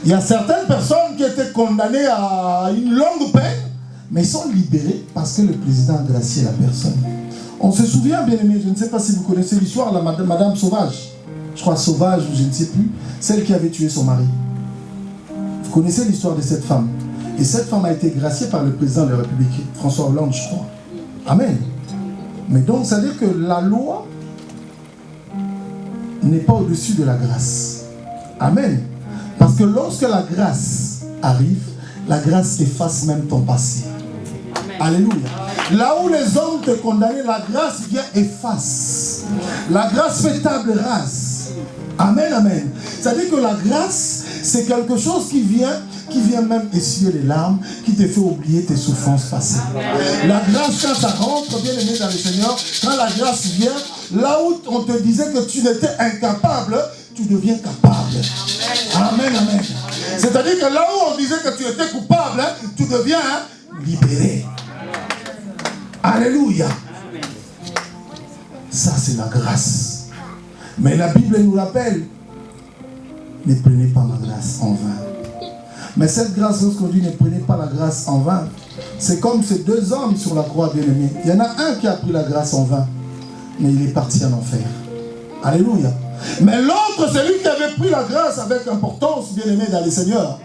Il y a certaines personnes qui étaient condamnées à une longue peine, mais ils sont libérés parce que le président a gracié la personne. On se souvient, bien aimé, je ne sais pas si vous connaissez l'histoire, la Madame Sauvage. Je crois Sauvage ou je ne sais plus, celle qui avait tué son mari. Vous connaissez l'histoire de cette femme. Et cette femme a été graciée par le président de la République, François Hollande, je crois. Amen. Mais donc, ça veut dire que la loi n'est pas au-dessus de la grâce. Amen. Parce que lorsque la grâce arrive, la grâce efface même ton passé. Amen. Alléluia. Là où les hommes te condamnaient, la grâce vient efface. La grâce fait table rase. Amen, amen. C'est-à-dire que la grâce, c'est quelque chose qui vient même essuyer les larmes, qui te fait oublier tes souffrances passées. La grâce, quand ça rentre, bien aimé dans le Seigneur, quand la grâce vient, là où on te disait que tu n'étais incapable, tu deviens capable. Amen, amen. C'est-à-dire que là où on disait que tu étais coupable, tu deviens libéré. Alléluia. Ça, c'est la grâce. Mais la Bible nous rappelle, ne prenez pas ma grâce en vain. Mais cette grâce, lorsqu'on dit ne prenez pas la grâce en vain, c'est comme ces deux hommes sur la croix, bien aimés. Il y en a un qui a pris la grâce en vain, mais il est parti en enfer. Alléluia. Mais l'autre, c'est lui qui avait pris la grâce avec importance, bien aimé dans le Seigneur.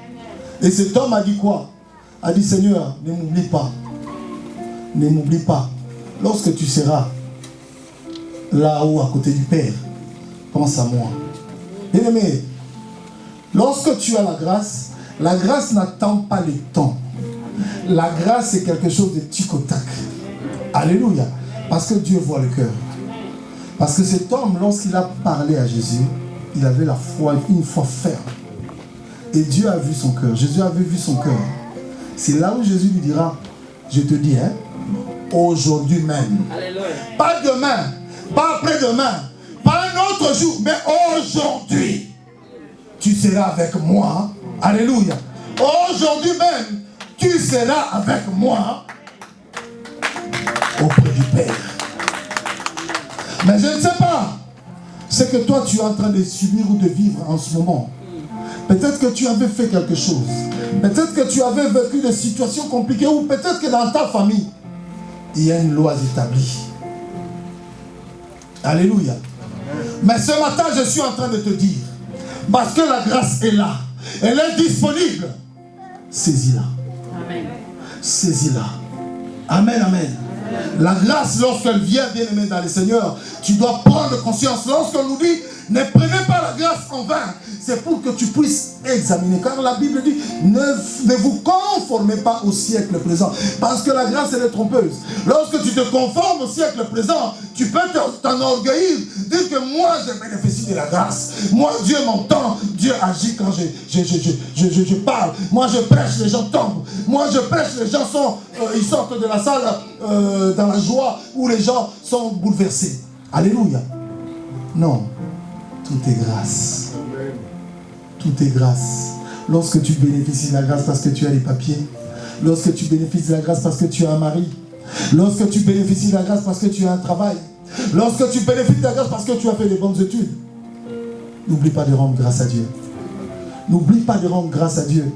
Et cet homme a dit quoi? A dit, Seigneur, ne m'oublie pas. Ne m'oublie pas. Lorsque tu seras là-haut à côté du Père, pense à moi. Bien aimé, lorsque tu as la grâce n'attend pas le temps. La grâce, c'est quelque chose de tic au tac. Alléluia. Parce que Dieu voit le cœur. Parce que cet homme, lorsqu'il a parlé à Jésus, il avait la foi, une foi ferme. Et Dieu a vu son cœur. Jésus avait vu son cœur. C'est là où Jésus lui dira, je te dis, aujourd'hui même. Alléluia. Pas demain, pas après-demain, pas un autre jour, mais aujourd'hui, tu seras avec moi. Alléluia. Aujourd'hui même, tu seras avec moi auprès du Père. Mais je ne sais pas ce que toi tu es en train de subir ou de vivre en ce moment. Peut-être que tu avais fait quelque chose. Peut-être que tu avais vécu des situations compliquées ou peut-être que dans ta famille, il y a une loi établie. Alléluia. Mais ce matin, je suis en train de te dire, parce que la grâce est là, elle est disponible, saisis-la. Saisis-la. Amen, amen. La grâce, lorsqu'elle vient, bien aimé dans le Seigneur, tu dois prendre conscience. Lorsqu'on nous dit, ne prenez pas la grâce en vain, c'est pour que tu puisses examiner. Car la Bible dit, ne vous conformez pas au siècle présent. Parce que la grâce, elle est trompeuse. Lorsque tu te conformes au siècle présent, tu peux t'enorgueillir, dire que moi, je bénéficie de la grâce. Moi, Dieu m'entend, Dieu agit quand je parle. Moi, je prêche, les gens tombent. Moi, je prêche, les gens ils sortent de la salle dans la joie où les gens sont bouleversés. Alléluia. Non. Tout est grâce. Tout est grâce. Lorsque tu bénéficies de la grâce parce que tu as les papiers, lorsque tu bénéficies de la grâce parce que tu as un mari, lorsque tu bénéficies de la grâce parce que tu as un travail, lorsque tu bénéficies de la grâce parce que tu as fait des bonnes études, n'oublie pas de rendre grâce à Dieu. N'oublie pas de rendre grâce à Dieu.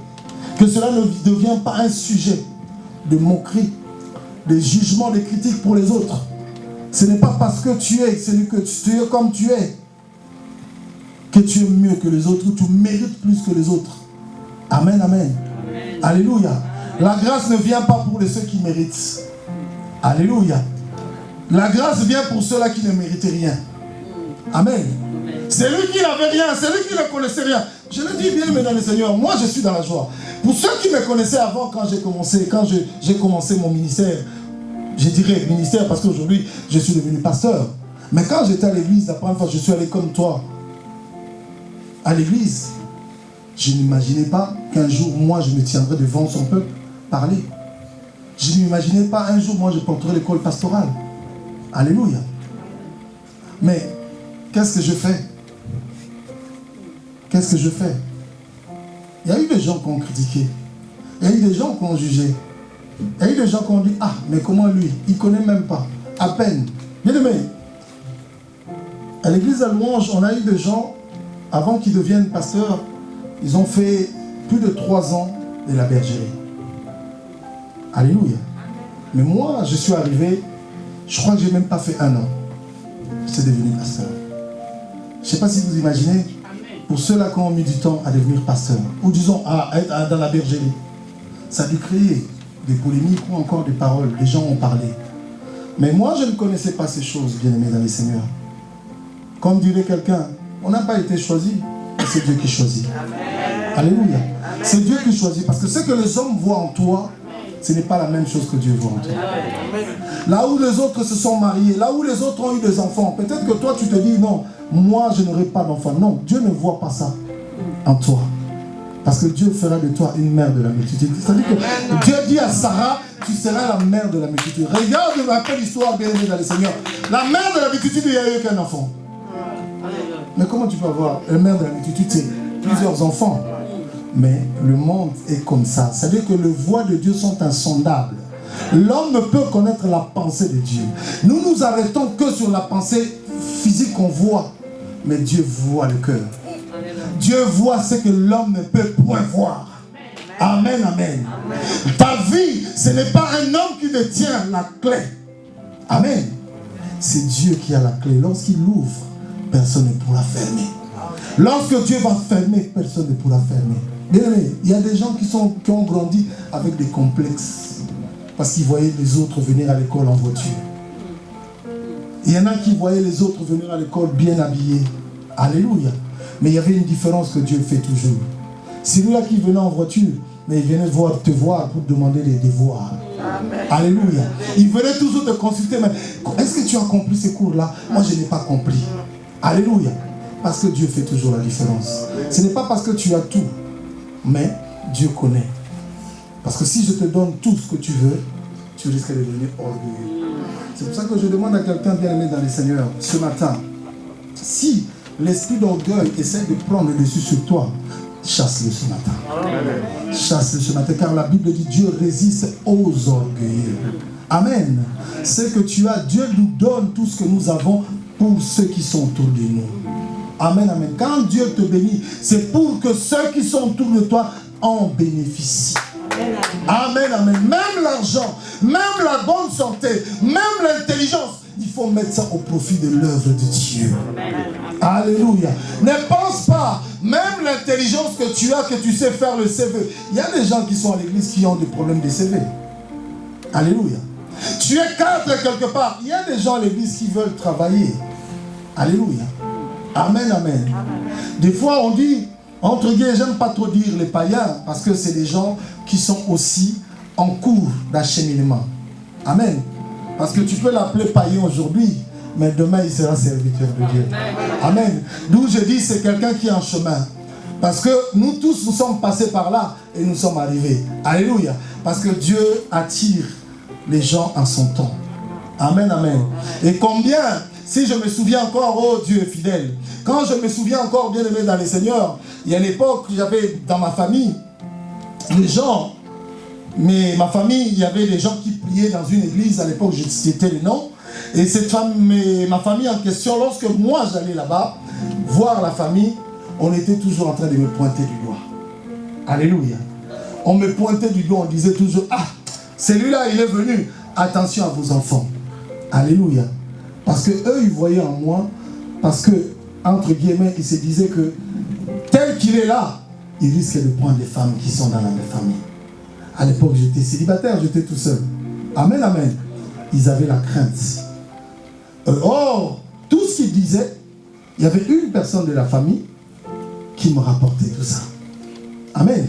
Que cela ne devienne pas un sujet de moquerie, de jugement, de critique pour les autres. Ce n'est pas parce que tu es celui que tu es comme tu es que tu es mieux que les autres ou tu mérites plus que les autres. Amen, amen. Amen. Alléluia. La grâce ne vient pas pour ceux qui méritent. Alléluia. La grâce vient pour ceux-là qui ne méritent rien. Amen. C'est lui qui n'avait rien, c'est lui qui ne connaissait rien. Je le dis bien, mesdames et seigneurs, moi je suis dans la joie. Pour ceux qui me connaissaient avant, quand j'ai commencé mon ministère, je dirais ministère parce qu'aujourd'hui je suis devenu pasteur. Mais quand j'étais à l'église, la première fois je suis allé comme toi à l'église, je n'imaginais pas qu'un jour moi je me tiendrais devant son peuple parler. Je n'imaginais pas un jour moi je porterais l'école pastorale. Alléluia. Mais qu'est-ce que je fais? Qu'est-ce que je fais? Il y a eu des gens qui ont critiqué. Il y a eu des gens qui ont jugé. Il y a eu des gens qui ont dit, ah, mais comment lui? Il ne connaît même pas. À peine. Bien aimé, à l'église de Louange, on a eu des gens, avant qu'ils deviennent pasteurs, ils ont fait plus de 3 ans de la bergerie. Alléluia. Mais moi, je suis arrivé, je crois que je n'ai même pas fait 1 an. J'étais devenu pasteur. Je ne sais pas si vous imaginez, pour ceux-là qui ont mis du temps à devenir pasteur, ou disons à être dans la bergerie, ça a dû créer des polémiques ou encore des paroles. Les gens ont parlé. Mais moi, je ne connaissais pas ces choses, bien-aimés dans les seigneurs. Comme dirait quelqu'un, on n'a pas été choisi, c'est Dieu qui choisit. Amen. Alléluia. C'est Dieu qui choisit, parce que ce que les hommes voient en toi, ce n'est pas la même chose que Dieu voit en toi. Amen. Là où les autres se sont mariés, là où les autres ont eu des enfants, peut-être que toi tu te dis non, moi je n'aurai pas d'enfant. Non, Dieu ne voit pas ça en toi. Parce que Dieu fera de toi une mère de la multitude. C'est-à-dire que Dieu dit à Sarah, tu seras la mère de la multitude. Regarde un peu l'histoire bien aimée dans le Seigneur. La mère de la multitude, il n'y a eu qu'un enfant. Mais comment tu peux avoir la mère de la multitude, c'est plusieurs enfants. Mais le monde est comme ça. C'est-à-dire que les voies de Dieu sont insondables. L'homme ne peut connaître la pensée de Dieu. Nous nous arrêtons que sur la pensée physique qu'on voit. Mais Dieu voit le cœur. Dieu voit ce que l'homme ne peut point voir. Amen, amen. Ta vie, ce n'est pas un homme qui détient la clé. Amen. C'est Dieu qui a la clé. Lorsqu'il ouvre, personne ne pourra fermer. Lorsque Dieu va fermer, personne ne pourra fermer. Bien aimé, il y a des gens qui ont grandi avec des complexes parce qu'ils voyaient les autres venir à l'école en voiture. Il y en a qui voyaient les autres venir à l'école bien habillés. Alléluia. Mais il y avait une différence que Dieu fait toujours. Celui-là qui venait en voiture, mais il venait te voir pour te demander des devoirs. Amen. Alléluia. Il venait toujours te consulter. Mais est-ce que tu as compris ces cours-là? Moi, je n'ai pas compris. Alléluia. Parce que Dieu fait toujours la différence. Ce n'est pas parce que tu as tout, mais Dieu connaît. Parce que si je te donne tout ce que tu veux, tu risques de devenir orgueilleux. C'est pour ça que je demande à quelqu'un bien aimé dans les Seigneurs, ce matin, si l'esprit d'orgueil essaie de prendre le dessus sur toi, chasse-le ce matin. Amen. Chasse-le ce matin, car la Bible dit Dieu résiste aux orgueilleux. Amen. Ce que tu as, Dieu nous donne tout ce que nous avons pour ceux qui sont autour de nous. Amen, amen. Quand Dieu te bénit, c'est pour que ceux qui sont autour de toi en bénéficient. Amen, amen. Même l'argent, même la bonne santé, même l'intelligence, il faut mettre ça au profit de l'œuvre de Dieu. Amen. Alléluia. Ne pense pas, même l'intelligence que tu as, que tu sais faire le CV. Il y a des gens qui sont à l'église qui ont des problèmes de CV. Alléluia. Tu es cadre quelque part. Il y a des gens à l'église qui veulent travailler. Alléluia. Amen, amen. Des fois, on dit, entre guillemets, j'aime pas trop dire les païens, parce que c'est des gens qui sont aussi en cours d'acheminement. Amen. Parce que tu peux l'appeler païen aujourd'hui, mais demain, il sera serviteur de Dieu. Amen. D'où je dis, c'est quelqu'un qui est en chemin. Parce que nous tous, nous sommes passés par là et nous sommes arrivés. Alléluia. Parce que Dieu attire les gens en son temps. Amen, amen. Et combien, si je me souviens encore, oh Dieu est fidèle. Quand je me souviens encore, bien aimé dans les Seigneurs, il y a une époque, j'avais dans ma famille, les gens, mais ma famille, il y avait des gens qui priaient dans une église, à l'époque, je citais les noms. Et cette femme, ma famille en question, lorsque moi j'allais là-bas, voir la famille, on était toujours en train de me pointer du doigt. Alléluia. On me pointait du doigt, on disait toujours, ah, celui-là, il est venu. Attention à vos enfants. Alléluia. Parce que eux, ils voyaient en moi, parce que, entre guillemets, ils se disaient que, tel qu'il est là, il risque de prendre les femmes qui sont dans la même famille. À l'époque, j'étais célibataire, j'étais tout seul. Amen, amen. Ils avaient la crainte. Or, tout ce qu'ils disaient, il y avait une personne de la famille qui me rapportait tout ça. Amen.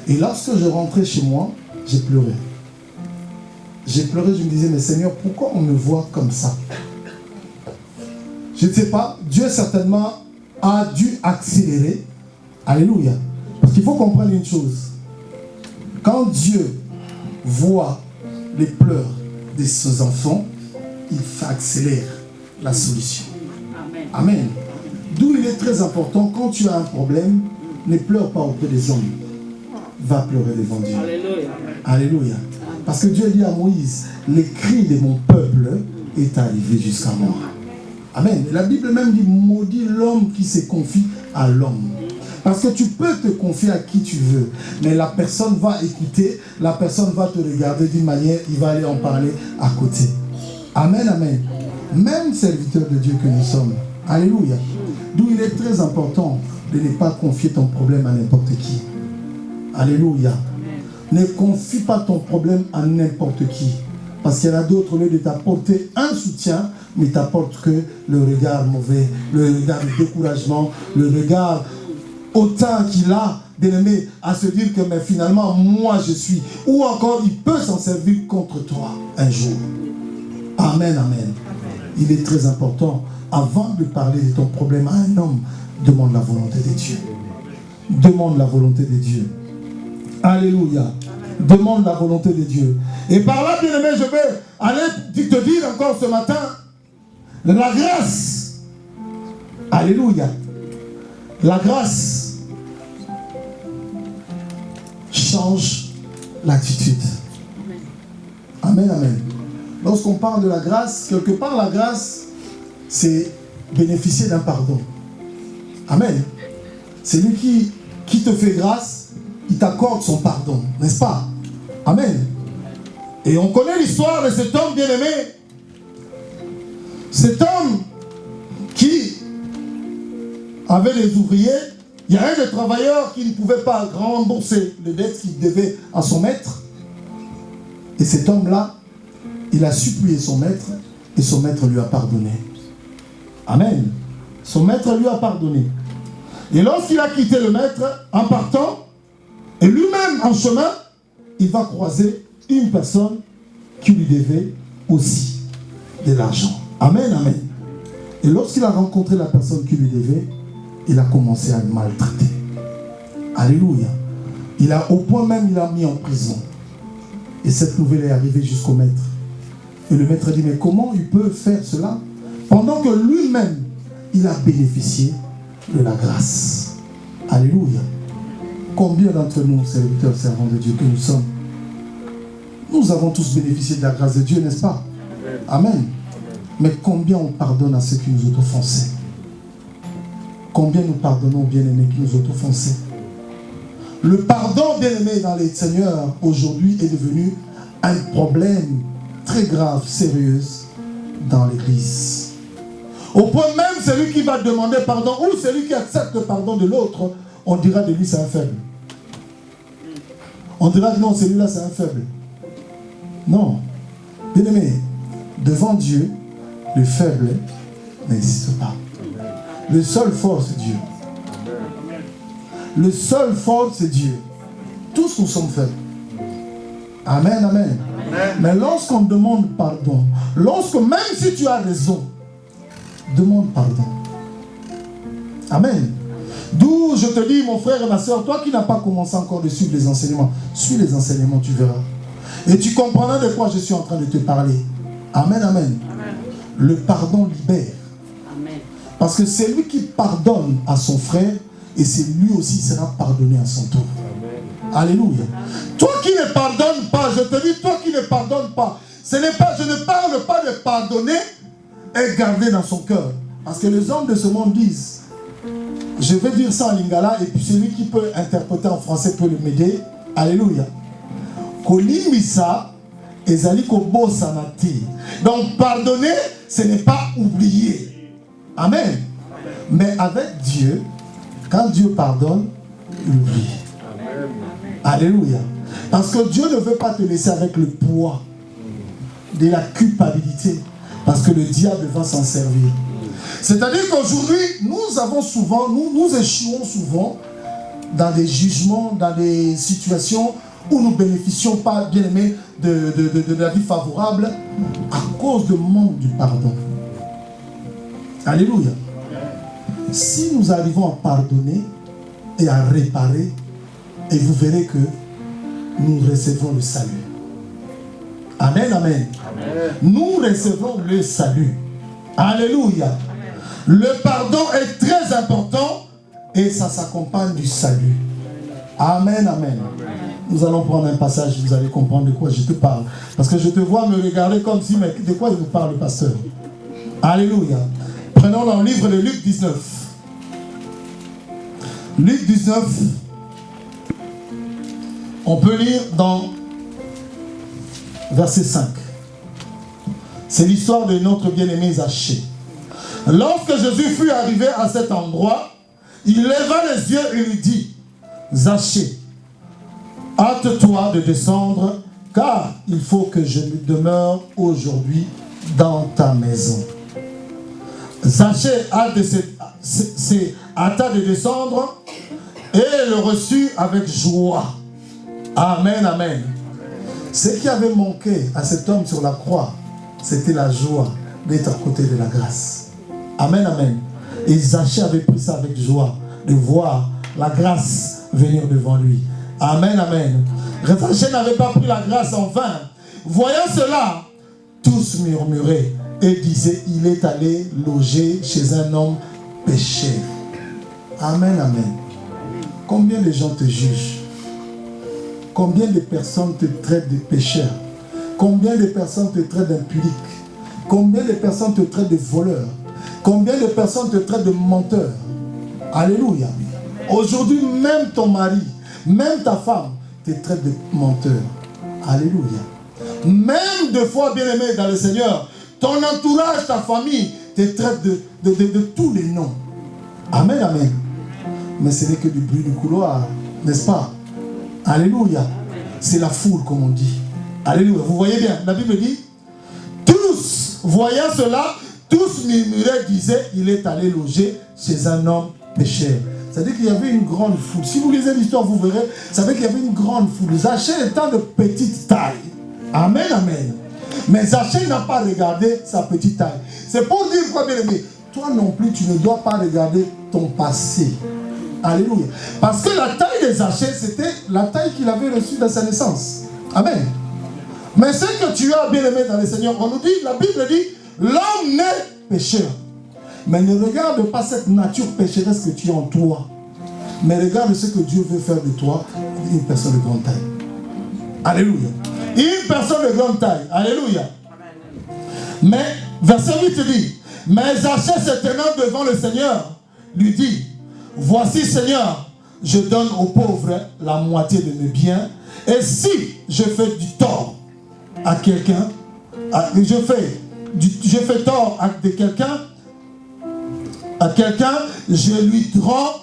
Et lorsque je rentrais chez moi, j'ai pleuré. J'ai pleuré, je me disais, mais Seigneur, pourquoi on me voit comme ça? Je ne sais pas, Dieu certainement a dû accélérer. Alléluia. Parce qu'il faut comprendre une chose. Quand Dieu voit les pleurs de ses enfants, il fait accélérer la solution. Amen. Amen. D'où il est très important, quand tu as un problème, ne pleure pas auprès des hommes. Va pleurer devant Dieu. Alléluia. Alléluia. Parce que Dieu dit à Moïse, les cris de mon peuple est arrivé jusqu'à moi. Amen. La Bible même dit, maudit l'homme qui se confie à l'homme. Parce que tu peux te confier à qui tu veux, mais la personne va écouter, la personne va te regarder d'une manière, il va aller en parler à côté. Amen, amen. Même serviteurs de Dieu que nous sommes. Alléluia. D'où il est très important de ne pas confier ton problème à n'importe qui. Alléluia. Ne confie pas ton problème à n'importe qui. Parce qu'il y en a d'autres, au lieu de t'apporter un soutien, mais t'apportent que le regard mauvais, le regard de découragement, le regard autant qu'il a d'aimer à se dire que mais finalement, moi je suis. Ou encore, il peut s'en servir contre toi un jour. Amen, amen. Il est très important, avant de parler de ton problème à un homme, demande la volonté de Dieu. Demande la volonté de Dieu. Alléluia. Demande la volonté de Dieu. Et par là, bien aimé, je vais aller te dire encore ce matin, la grâce. Alléluia. La grâce change l'attitude. Amen, amen. Lorsqu'on parle de la grâce, quelque part la grâce, c'est bénéficier d'un pardon. Amen. C'est lui qui te fait grâce, il t'accorde son pardon, n'est-ce pas? Amen. Et on connaît l'histoire de cet homme bien-aimé. Cet homme qui avait des ouvriers. Il y a un des travailleurs qui ne pouvait pas rembourser les dettes qu'il devait à son maître. Et cet homme-là, il a supplié son maître et son maître lui a pardonné. Amen. Son maître lui a pardonné. Et lorsqu'il a quitté le maître, en partant, et lui-même en chemin, il va croiser une personne qui lui devait aussi de l'argent. Amen, amen. Et lorsqu'il a rencontré la personne qui lui devait, il a commencé à le maltraiter. Alléluia. Au point même, il l'a mis en prison. Et cette nouvelle est arrivée jusqu'au maître. Et le maître dit, mais comment il peut faire cela pendant que lui-même, il a bénéficié de la grâce. Alléluia. Combien d'entre nous, serviteurs, servants de Dieu que nous sommes, nous avons tous bénéficié de la grâce de Dieu, n'est-ce pas? Amen. Mais combien on pardonne à ceux qui nous ont offensés? Combien nous pardonnons, bien-aimés, qui nous ont offensés. Le pardon, bien-aimés, dans les Seigneurs, aujourd'hui, est devenu un problème très grave, sérieux, dans l'Église. Au point même, celui qui va demander pardon, ou celui qui accepte le pardon de l'autre, on dira de lui, c'est un faible. On dira que non, celui-là, c'est un faible. Non. Bien-aimés, devant Dieu, le faible n'existe pas. Le seul fort, c'est Dieu. Le seul fort, c'est Dieu. Tous nous sommes faibles. Amen, amen. Mais lorsqu'on demande pardon, même si tu as raison, demande pardon. Amen. D'où je te dis, mon frère et ma soeur, toi qui n'as pas commencé encore de suivre les enseignements, suis les enseignements, tu verras. Et tu comprendras de quoi je suis en train de te parler. Amen, amen. Amen. Le pardon libère. Amen. Parce que c'est lui qui pardonne à son frère, et c'est lui aussi sera pardonné à son tour. Amen. Alléluia. Amen. Toi qui ne pardonnes pas, je te dis, toi qui ne pardonnes pas, je ne parle pas de pardonner et garder dans son cœur. Parce que les hommes de ce monde disent, je vais dire ça en lingala, et puis celui qui peut interpréter en français peut m'aider. Alléluia. Kolimbisa ezali kobosanati. Donc pardonner, ce n'est pas oublier. Amen. Mais avec Dieu, quand Dieu pardonne, il oublie. Alléluia. Parce que Dieu ne veut pas te laisser avec le poids de la culpabilité. Parce que le diable va s'en servir. C'est-à-dire qu'aujourd'hui, nous avons souvent, nous échouons souvent dans des jugements, dans des situations où nous ne bénéficions pas, bien aimés, de la vie favorable à cause du manque du pardon. Alléluia. Si nous arrivons à pardonner et à réparer, et vous verrez que nous recevons le salut. Amen, amen. Amen. Nous recevons le salut. Alléluia. Amen. Le pardon est très important et ça s'accompagne du salut. Amen, amen. Nous allons prendre un passage, vous allez comprendre de quoi je te parle. Parce que je te vois me regarder comme si, mais de quoi il nous parle, le pasteur? Alléluia. Prenons dans le livre de Luc 19. Luc 19, on peut lire dans verset 5. C'est l'histoire de notre bien-aimé Zachée. Lorsque Jésus fut arrivé à cet endroit, il leva les yeux et lui dit, Zachée, hâte-toi de descendre, car il faut que je demeure aujourd'hui dans ta maison. Zachée hâta de descendre et le reçut avec joie. Amen, amen. Ce qui avait manqué à cet homme sur la croix, c'était la joie d'être à côté de la grâce. Amen, amen. Et Zachée avait pris ça avec joie, de voir la grâce venir devant lui. Amen, amen. Zachée n'avait pas pris la grâce en vain. Voyant cela, tous murmuraient et disaient, il est allé loger chez un homme pécheur. Amen, amen. Combien de gens te jugent? Combien de personnes te traitent de pécheur? Combien de personnes te traitent d'impudicque? Combien de personnes te traitent de voleur? Combien de personnes te traitent de menteur? Alléluia. Aujourd'hui, même ton mari, même ta femme te traite de menteur. Alléluia. Même des fois, bien-aimé dans le Seigneur, ton entourage, ta famille te traite de tous les noms. Amen, amen. Mais ce n'est que du bruit du couloir, n'est-ce pas? Alléluia. C'est la foule, comme on dit. Alléluia. Vous voyez bien, la Bible dit, tous, voyant cela, tous murmuraient, disaient, il est allé loger chez un homme pécheur. C'est-à-dire qu'il y avait une grande foule. Si vous lisez l'histoire, vous verrez, ça veut dire qu'il y avait une grande foule. Zachée étant de petite taille. Amen, amen. Mais Zachée n'a pas regardé sa petite taille. C'est pour dire quoi, bien aimé? Toi non plus, tu ne dois pas regarder ton passé. Alléluia. Parce que la taille de Zachée, c'était la taille qu'il avait reçue dans sa naissance. Amen. Mais ce que tu as, bien aimé dans le Seigneur, on nous dit, la Bible dit, l'homme naît pécheur. Mais ne regarde pas cette nature pécheresse que tu as en toi. Mais regarde ce que Dieu veut faire de toi, une personne de grande taille. Alléluia. Une personne de grande taille. Alléluia. Mais, verset 8 dit, mais Zachée se tenant devant le Seigneur, lui dit, voici Seigneur, je donne aux pauvres la moitié de mes biens. Et si je fais du tort à quelqu'un, je fais tort à quelqu'un, je lui rends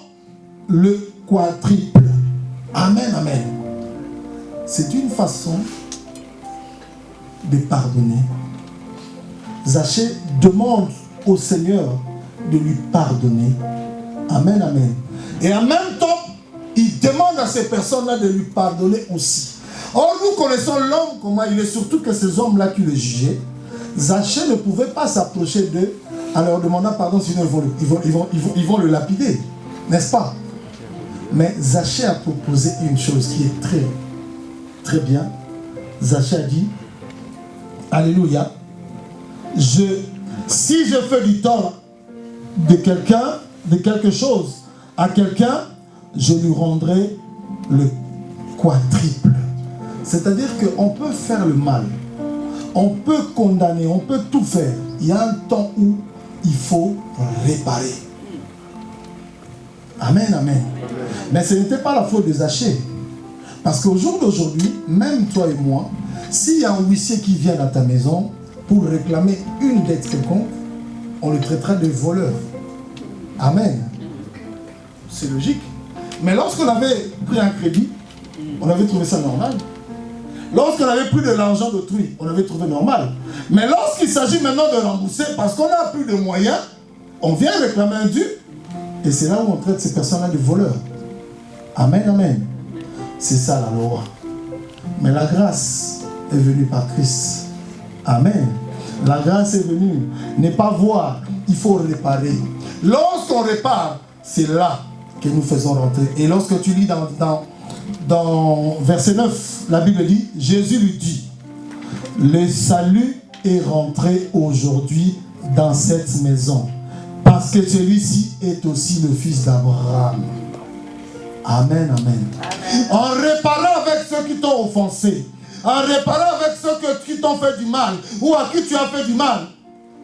le quadruple. Amen, amen. C'est une façon de pardonner. Zachée demande au Seigneur de lui pardonner. Amen, amen. Et en même temps, il demande à ces personnes-là de lui pardonner aussi. Or, nous connaissons l'homme, comment il est, surtout que ces hommes-là qui le jugeaient. Zachée ne pouvait pas s'approcher d'eux en leur demandant pardon, sinon ils vont le lapider. N'est-ce pas? Mais Zachée a proposé une chose qui est très, très bien. Zachée a dit, alléluia, si je fais du tort de quelque chose à quelqu'un, je lui rendrai le quadruple. C'est-à-dire qu'on peut faire le mal, on peut condamner, on peut tout faire. Il y a un temps où il faut réparer. Amen, amen. Mais ce n'était pas la faute des Zachée. Parce qu'au jour d'aujourd'hui, même toi et moi, s'il y a un huissier qui vient dans ta maison pour réclamer une dette quelconque, on le traitera de voleur. Amen. C'est logique. Mais lorsqu'on avait pris un crédit, on avait trouvé ça normal. Lorsqu'on avait pris de l'argent d'autrui, on avait trouvé normal. Mais lorsqu'il s'agit maintenant de rembourser, parce qu'on n'a plus de moyens, on vient réclamer un dû. Et c'est là où on traite ces personnes-là de voleurs. Amen, amen. C'est ça la loi. Mais la grâce est venue par Christ. Amen. La grâce est venue. Ne pas voir, il faut réparer. Lorsqu'on répare, c'est là que nous faisons rentrer. Et lorsque tu lis dans verset 9, la Bible dit, Jésus lui dit, le salut est rentré aujourd'hui dans cette maison, parce que celui-ci est aussi le fils d'Abraham. Amen, amen. En réparant avec ceux qui t'ont offensé, en réparant avec ceux qui t'ont fait du mal, ou à qui tu as fait du mal,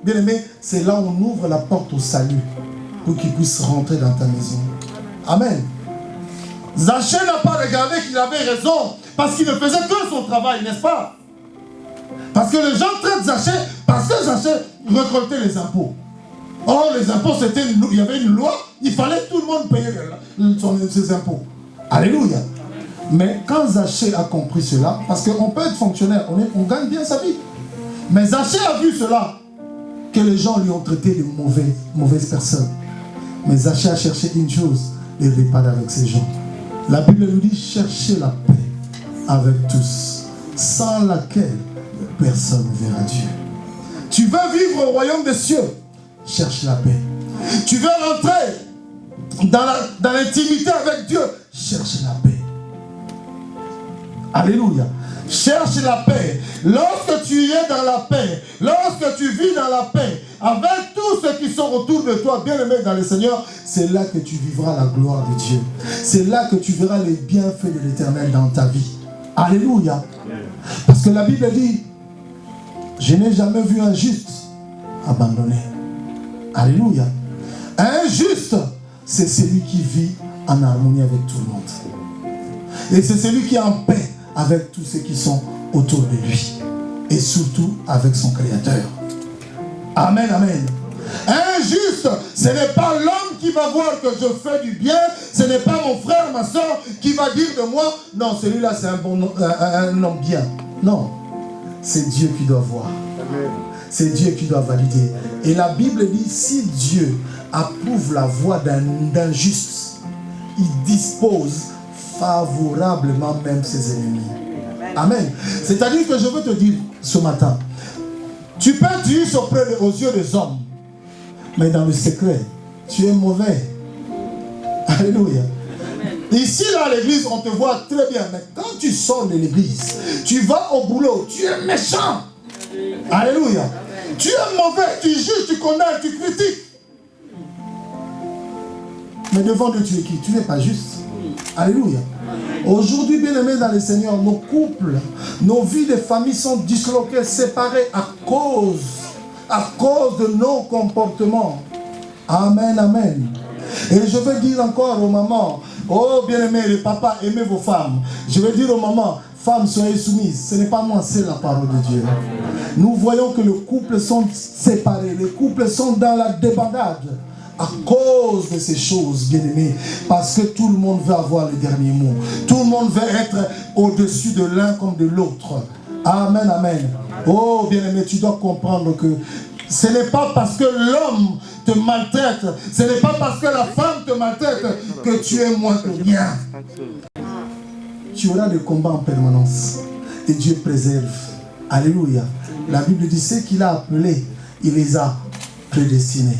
bien aimé, c'est là où on ouvre la porte au salut, pour qu'ils puissent rentrer dans ta maison. Amen. Zachée n'a pas regardé qu'il avait raison, parce qu'il ne faisait que son travail, n'est-ce pas? Parce que les gens traitent Zachée, parce que Zachée récoltait les impôts. Or, les impôts, il y avait une loi, il fallait tout le monde payer ses impôts. Alléluia. Mais quand Zachée a compris cela, parce qu'on peut être fonctionnaire, on gagne bien sa vie. Mais Zachée a vu cela, que les gens lui ont traité de mauvaises personnes. Mais Zachée a cherché une chose, et réparer avec ces gens. La Bible nous dit, cherchez la paix avec tous, sans laquelle personne ne verra Dieu. Tu veux vivre au royaume des cieux, cherche la paix. Tu veux rentrer dans l'intimité avec Dieu, cherche la paix. Alléluia. Cherche la paix. Lorsque tu es dans la paix, lorsque tu vis dans la paix, avec tous ceux qui sont autour de toi, bien aimés dans le Seigneur, c'est là que tu vivras la gloire de Dieu. C'est là que tu verras les bienfaits de l'Éternel dans ta vie. Alléluia. Parce que la Bible dit, je n'ai jamais vu un juste abandonné. Alléluia. Un juste, c'est celui qui vit en harmonie avec tout le monde. Et c'est celui qui est en paix avec tous ceux qui sont autour de lui. Et surtout avec son Créateur. Amen, amen. Un juste, ce n'est pas l'homme qui va voir que je fais du bien. Ce n'est pas mon frère, ma soeur qui va dire de moi, non, celui-là c'est un homme bien. Non, c'est Dieu qui doit voir. C'est Dieu qui doit valider. Et la Bible dit, si Dieu approuve la voie d'un juste, il dispose favorablement même ses ennemis. Amen. C'est-à-dire que je veux te dire ce matin, tu peux être juste aux yeux des hommes, mais dans le secret, tu es mauvais. Alléluia. Ici, là, à l'église, on te voit très bien, mais quand tu sors de l'église, tu vas au boulot, tu es méchant. Alléluia. Tu es mauvais, tu juges, tu condamnes, tu critiques. Mais devant Dieu, tu es qui? Tu n'es pas juste. Alléluia. Aujourd'hui, bien aimés dans le Seigneur, nos couples, nos vies de famille sont disloquées, séparées à cause de nos comportements. Amen, amen. Et je veux dire encore aux mamans, oh bien-aimés, les papas, aimez vos femmes. Je veux dire aux mamans, femmes, soyez soumises. Ce n'est pas moi, c'est la parole de Dieu. Nous voyons que les couples sont séparés, les couples sont dans la débandade. À cause de ces choses, bien-aimés, parce que tout le monde veut avoir le dernier mot. Tout le monde veut être au-dessus de l'un comme de l'autre. Amen, amen. Oh, bien-aimé, tu dois comprendre que ce n'est pas parce que l'homme te maltraite, ce n'est pas parce que la femme te maltraite que tu es moins que rien. Tu auras des combats en permanence et Dieu préserve. Alléluia. La Bible dit ce qu'il a appelé, il les a prédestinés.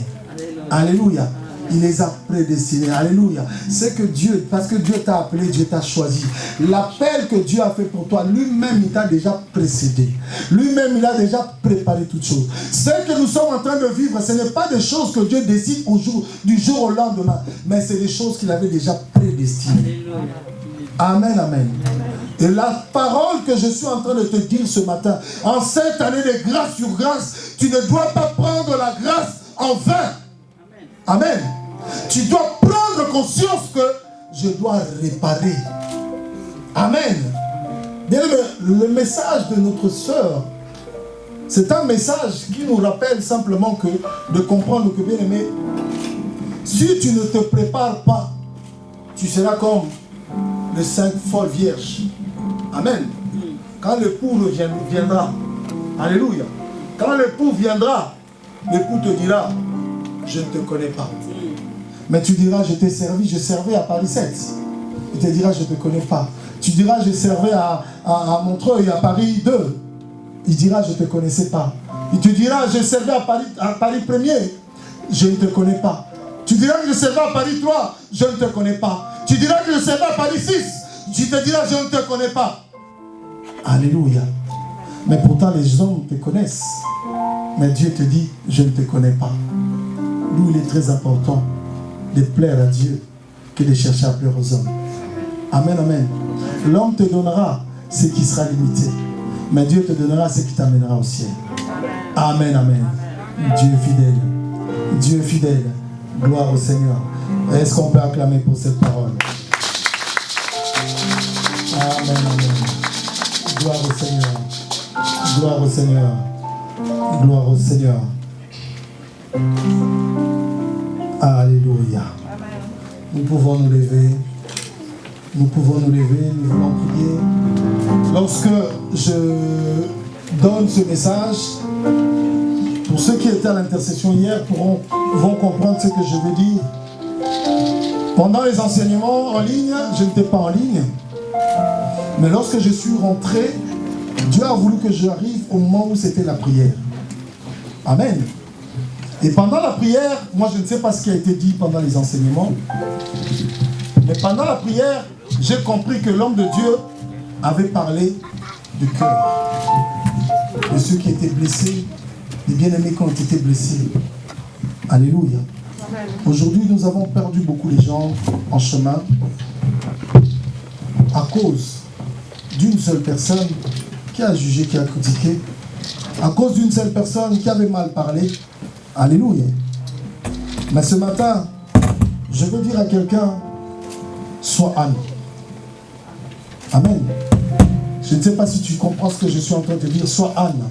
Alléluia. Il les a prédestinés. Alléluia. C'est que Dieu, parce que Dieu t'a appelé, Dieu t'a choisi. L'appel que Dieu a fait pour toi, lui-même, il t'a déjà précédé. Lui-même, il a déjà préparé toutes choses. Ce que nous sommes en train de vivre, ce n'est pas des choses que Dieu décide du jour au lendemain, mais c'est des choses qu'il avait déjà prédestinées. Amen, amen. Et la parole que je suis en train de te dire ce matin, en cette année de grâce sur grâce, tu ne dois pas prendre la grâce en vain. Amen. Tu dois prendre conscience que je dois réparer. Amen. Bien, le message de notre sœur, c'est un message qui nous rappelle simplement que de comprendre que, bien aimé, si tu ne te prépares pas, tu seras comme les 5 folles vierges. Amen. Quand l'époux viendra, alléluia. Quand l'époux viendra, l'époux te dira, je ne te connais pas. Mais tu diras, je t'ai servi, je servais à Paris 7. Il te dira, je ne te connais pas. Tu diras, je servais à Montreuil, à Paris 2. Il dira, je ne te connaissais pas. Il te dira, je servais à Paris 1er. Je ne te connais pas. Tu diras que je servais à Paris 3. Je ne te connais pas. Tu diras que je servais à Paris 6. Tu te diras, je ne te connais pas. Alléluia. Mais pourtant, les hommes te connaissent. Mais Dieu te dit, je ne te connais pas. D'où il est très important de plaire à Dieu que de chercher à plaire aux hommes. Amen, amen. L'homme te donnera ce qui sera limité. Mais Dieu te donnera ce qui t'amènera au ciel. Amen, amen. Dieu est fidèle. Dieu est fidèle. Gloire au Seigneur. Est-ce qu'on peut acclamer pour cette parole? Amen, amen. Gloire au Seigneur. Gloire au Seigneur. Gloire au Seigneur. Alléluia. Nous pouvons nous lever. Nous pouvons nous lever. Nous voulons prier. Lorsque je donne ce message, pour ceux qui étaient à l'intercession hier vont comprendre ce que je veux dire. Pendant les enseignements en ligne, je n'étais pas en ligne. Mais lorsque je suis rentré, Dieu a voulu que j'arrive au moment où c'était la prière. Amen. Et pendant la prière, moi je ne sais pas ce qui a été dit pendant les enseignements, mais pendant la prière, j'ai compris que l'homme de Dieu avait parlé du cœur, de ceux qui étaient blessés, des bien-aimés qui ont été blessés. Alléluia. Aujourd'hui, nous avons perdu beaucoup de gens en chemin à cause d'une seule personne qui a jugé, qui a critiqué, à cause d'une seule personne qui avait mal parlé. Alléluia. Mais ce matin, je veux dire à quelqu'un, sois Anne. Amen. Je ne sais pas si tu comprends ce que je suis en train de dire, sois Anne.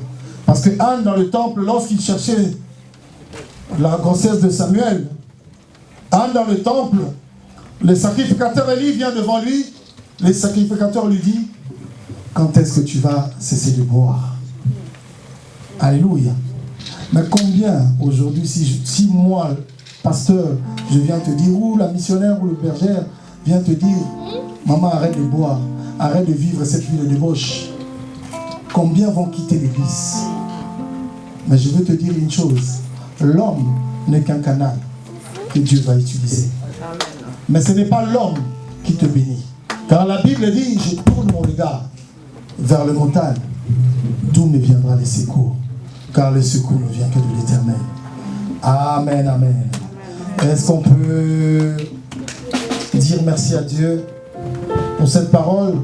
Parce que Anne, dans le temple, lorsqu'il cherchait la grossesse de Samuel, Anne dans le temple, le sacrificateur Élie vient devant lui, le sacrificateur lui dit, quand est-ce que tu vas cesser de boire? Alléluia. Mais combien aujourd'hui, si moi, pasteur, je viens te dire, ou la missionnaire ou le bergère vient te dire, maman, arrête de boire, arrête de vivre cette vie de débauche. Combien vont quitter l'église? Mais je veux te dire une chose, l'homme n'est qu'un canal que Dieu va utiliser. Mais ce n'est pas l'homme qui te bénit. Car la Bible dit, je tourne mon regard vers le montagne, d'où me viendra le secours. Car le secours ne vient que de l'Éternel. Amen, amen. Est-ce qu'on peut dire merci à Dieu pour cette parole?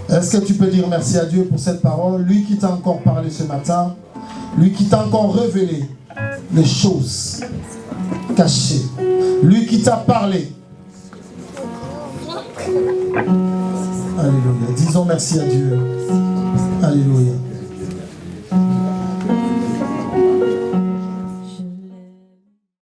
Est-ce que tu peux dire merci à Dieu pour cette parole? Lui qui t'a encore parlé ce matin, lui qui t'a encore révélé les choses caché. Lui qui t'a parlé. Alléluia. Disons merci à Dieu. Alléluia.